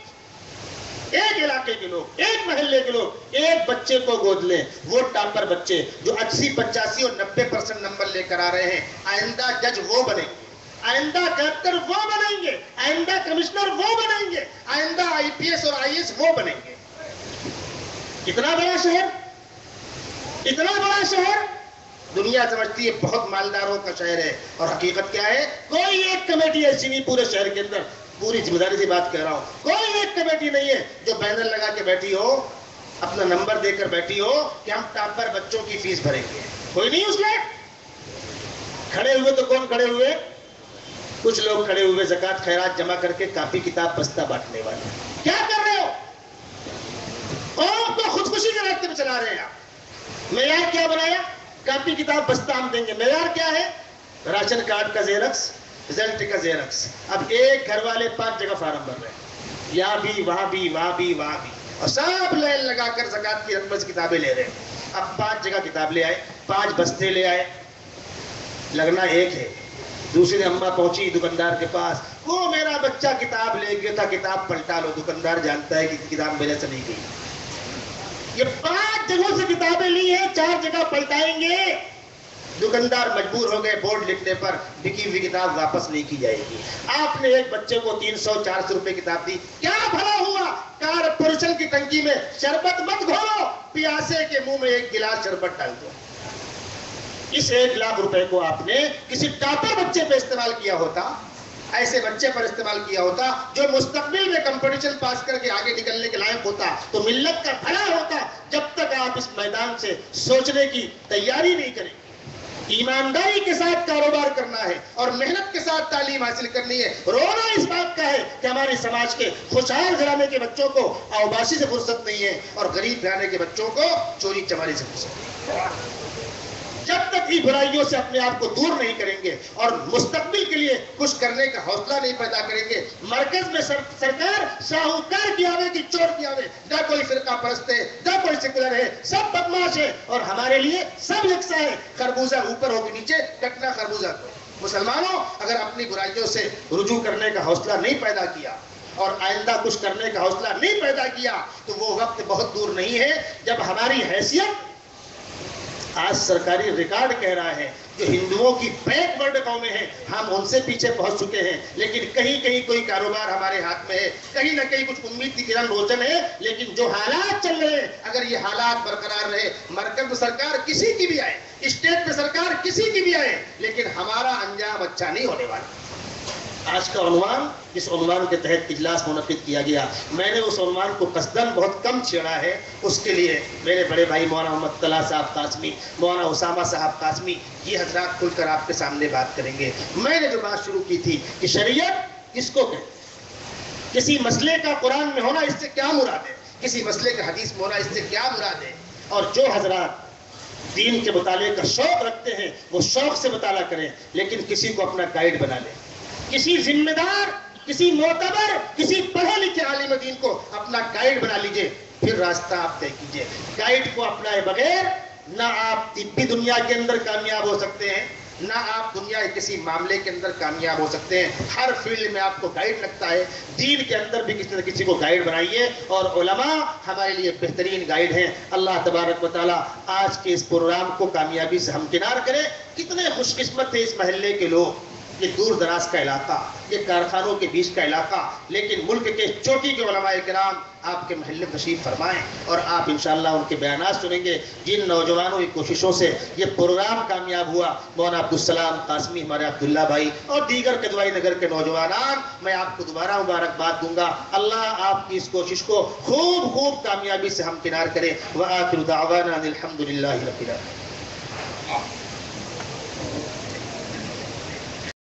ایک علاقے کے لوگ، ایک محلے کے لوگ ایک بچے کو گود لیں. وہ ٹاپر بچے جو 80-85 اور 90% نمبر لے کر آ رہے ہیں، آئندہ جج وہ بنیں گے، آئندہ کلکٹر وہ بنیں گے، آئندہ کمشنر وہ بنیں گے، آئندہ IPS اور IAS وہ بنیں گے. اتنا بڑا شہر، اتنا بڑا شہر، دنیا سمجھتی ہے بہت مالداروں کا شہر ہے، اور حقیقت کیا ہے؟ کوئی ایک کمیٹی ایسی نہیں پورے شہر کے اندر، پوری ذمہ داری سے بات کہہ رہا ہوں، کوئی ایک کمیٹی نہیں ہے جو بینر لگا کے بیٹھی ہو، اپنا نمبر دے کر بیٹھی ہو کہ ہم ٹاپر بچوں کی فیس بھریں گے. کوئی نہیں. اس میں کھڑے ہوئے تو کون کھڑے ہوئے؟ کچھ لوگ کھڑے ہوئے زکات خیرات جمع کر کے کاپی کتاب بستہ بانٹنے والے. کیا کر رہے ہو؟ قوم کو خودکشی کے راستے پہ چلا رہے ہیں آپ. معیار کیا بنایا؟ کاپی کتاب بستہ ہم دیں گے. معیار کیا ہے؟ راشن کارڈ کا زیرکس، رزلٹ کا زیرکس. اب ایک گھر والے 5 جگہ فارم بھر رہے ہیں، یہاں بھی، وہاں بھی، وہاں بھی، وہاں بھی، اور سب لائن لگا کر زکات کی رقم سے کتابیں لے رہے ہیں. اب 5 جگہ کتاب لے آئے، 5 بستے لے آئے، لگنا ایک ہے. دوسری اماں پہنچی دکاندار کے پاس، وہ میرا بچہ کتاب لے گیا تھا، کتاب پلٹا لو. دکاندار جانتا ہے کہ کتاب میرے سے نہیں گئی. یہ 5 جگہوں سے کتابیں لی ہیں، 4 جگہ پلٹائیں گے. دکاندار مجبور ہو گئے بورڈ لکھنے پر بکی ہوئی کتاب واپس نہیں کی جائے گی. آپ نے ایک بچے کو 300-400 روپے کتاب دی، کیا بھلا ہوا؟ کارپوریشن کی ٹنکی میں شربت مت گھولو، پیاسے کے منہ میں 1 گلاس شربت ڈال دو. اس 1 لاکھ روپے کو آپ نے کسی ٹاپر بچے پہ استعمال کیا ہوتا، ایسے بچے پر استعمال کیا ہوتا جو مستقبل میں کمپٹیشن پاس کر کے آگے نکلنے کے لائق ہوتا، تو ملت کا بھلا ہوتا. جب تک آپ اس میدان سے سوچنے کی تیاری نہیں کریں، ایمانداری کے ساتھ کاروبار کرنا ہے اور محنت کے ساتھ تعلیم حاصل کرنی ہے. رونا اس بات کا ہے کہ ہمارے سماج کے خوشحال گھرانے کے بچوں کو اوباشی سے فرصت نہیں ہے اور غریب گھرانے کے بچوں کو چوری چماری سے فرصت نہیں ہے. جب تک یہ برائیوں سے اپنے آپ کو دور نہیں کریں گے اور مستقبل کے لیے کچھ کرنے کا حوصلہ نہیں پیدا کریں گے، مرکز میں سرکار شاہوکار کی آوے کی چور کی آوے، نہ کوئی فرقہ پرست ہے، نہ کوئی سیکولر ہے، سب بدماش ہے اور ہمارے لیے سب یکساں ہے. خربوزہ اوپر ہو کے نیچے کٹنا خربوزہ کو. مسلمانوں، اگر اپنی برائیوں سے رجوع کرنے کا حوصلہ نہیں پیدا کیا اور آئندہ کچھ کرنے کا حوصلہ نہیں پیدا کیا تو وہ وقت بہت دور نہیں ہے جب ہماری حیثیت آج سرکاری ریکارڈ کہہ رہا ہے جو ہندوؤں کی بیک ورڈ قومیں ہیں ہم ان سے پیچھے پہنچ چکے ہیں، لیکن کہیں کہیں کوئی کاروبار ہمارے ہاتھ میں ہے، کہیں نہ کہیں کچھ امید کی کرن روشن ہے، لیکن جو حالات چل رہے ہیں اگر یہ حالات برقرار رہے، مرکز میں سرکار کسی کی بھی آئے، اسٹیٹ میں سرکار کسی کی بھی آئے، لیکن ہمارا انجام اچھا نہیں ہونے والا۔ آج کا عنوان جس عنوان کے تحت اجلاس منعقد کیا گیا، میں نے اس عنوان کو قصداً بہت کم چھیڑا ہے، اس کے لیے میرے بڑے بھائی مولانا محمد طلحہ صاحب قاسمی، مولانا اسامہ صاحب قاسمی، یہ حضرات کھل کر آپ کے سامنے بات کریں گے۔ میں نے جو بات شروع کی تھی کہ شریعت کس کو کہتے ہیں، کسی مسئلے کا قرآن میں ہونا اس سے کیا مراد ہے، کسی مسئلے کا حدیث میں ہونا اس سے کیا مراد ہے، اور جو حضرات دین کے مطالعے کا شوق رکھتے ہیں وہ شوق سے مطالعہ کریں، لیکن کسی کو اپنا گائیڈ بنا لیں، کسی ذمہ دار، کسی معتبر، کسی پڑھے لکھے عالم دین کو اپنا گائیڈ بنا لیجئے، پھر راستہ آپ طے کیجئے۔ گائیڈ کو اپنائے بغیر نہ آپ طبی دنیا کے اندر کامیاب ہو سکتے ہیں، نہ آپ دنیا کے کسی معاملے کے اندر کامیاب ہو سکتے ہیں۔ ہر فیلڈ میں آپ کو گائیڈ لگتا ہے، دین کے اندر بھی کسی نہ کسی کو گائیڈ بنائیے، اور علماء ہمارے لیے بہترین گائیڈ ہیں۔ اللہ تبارک و تعالیٰ آج کے اس پروگرام کو کامیابی سے ہمکنار کرے۔ کتنے خوش قسمت تھے اس محلے کے لوگ، یہ دور دراز کا علاقہ، یہ کارخانوں کے بیچ کا علاقہ، لیکن ملک کے چوٹی کے علماء کرام آپ کے محلے تشریف فرمائیں، اور آپ انشاءاللہ ان کے بیانات سنیں گے۔ جن نوجوانوں کی کوششوں سے یہ پروگرام کامیاب ہوا، مولانا عبدالسلام قاسمی، ہمارے عبداللہ بھائی اور دیگر کدوائی نگر کے نوجوانان، میں آپ کو دوبارہ مبارکباد دوں گا۔ اللہ آپ کی اس کوشش کو خوب کامیابی سے ہمکنار کرے۔ وآخر دعوانا الحمدللہ رب العالمین۔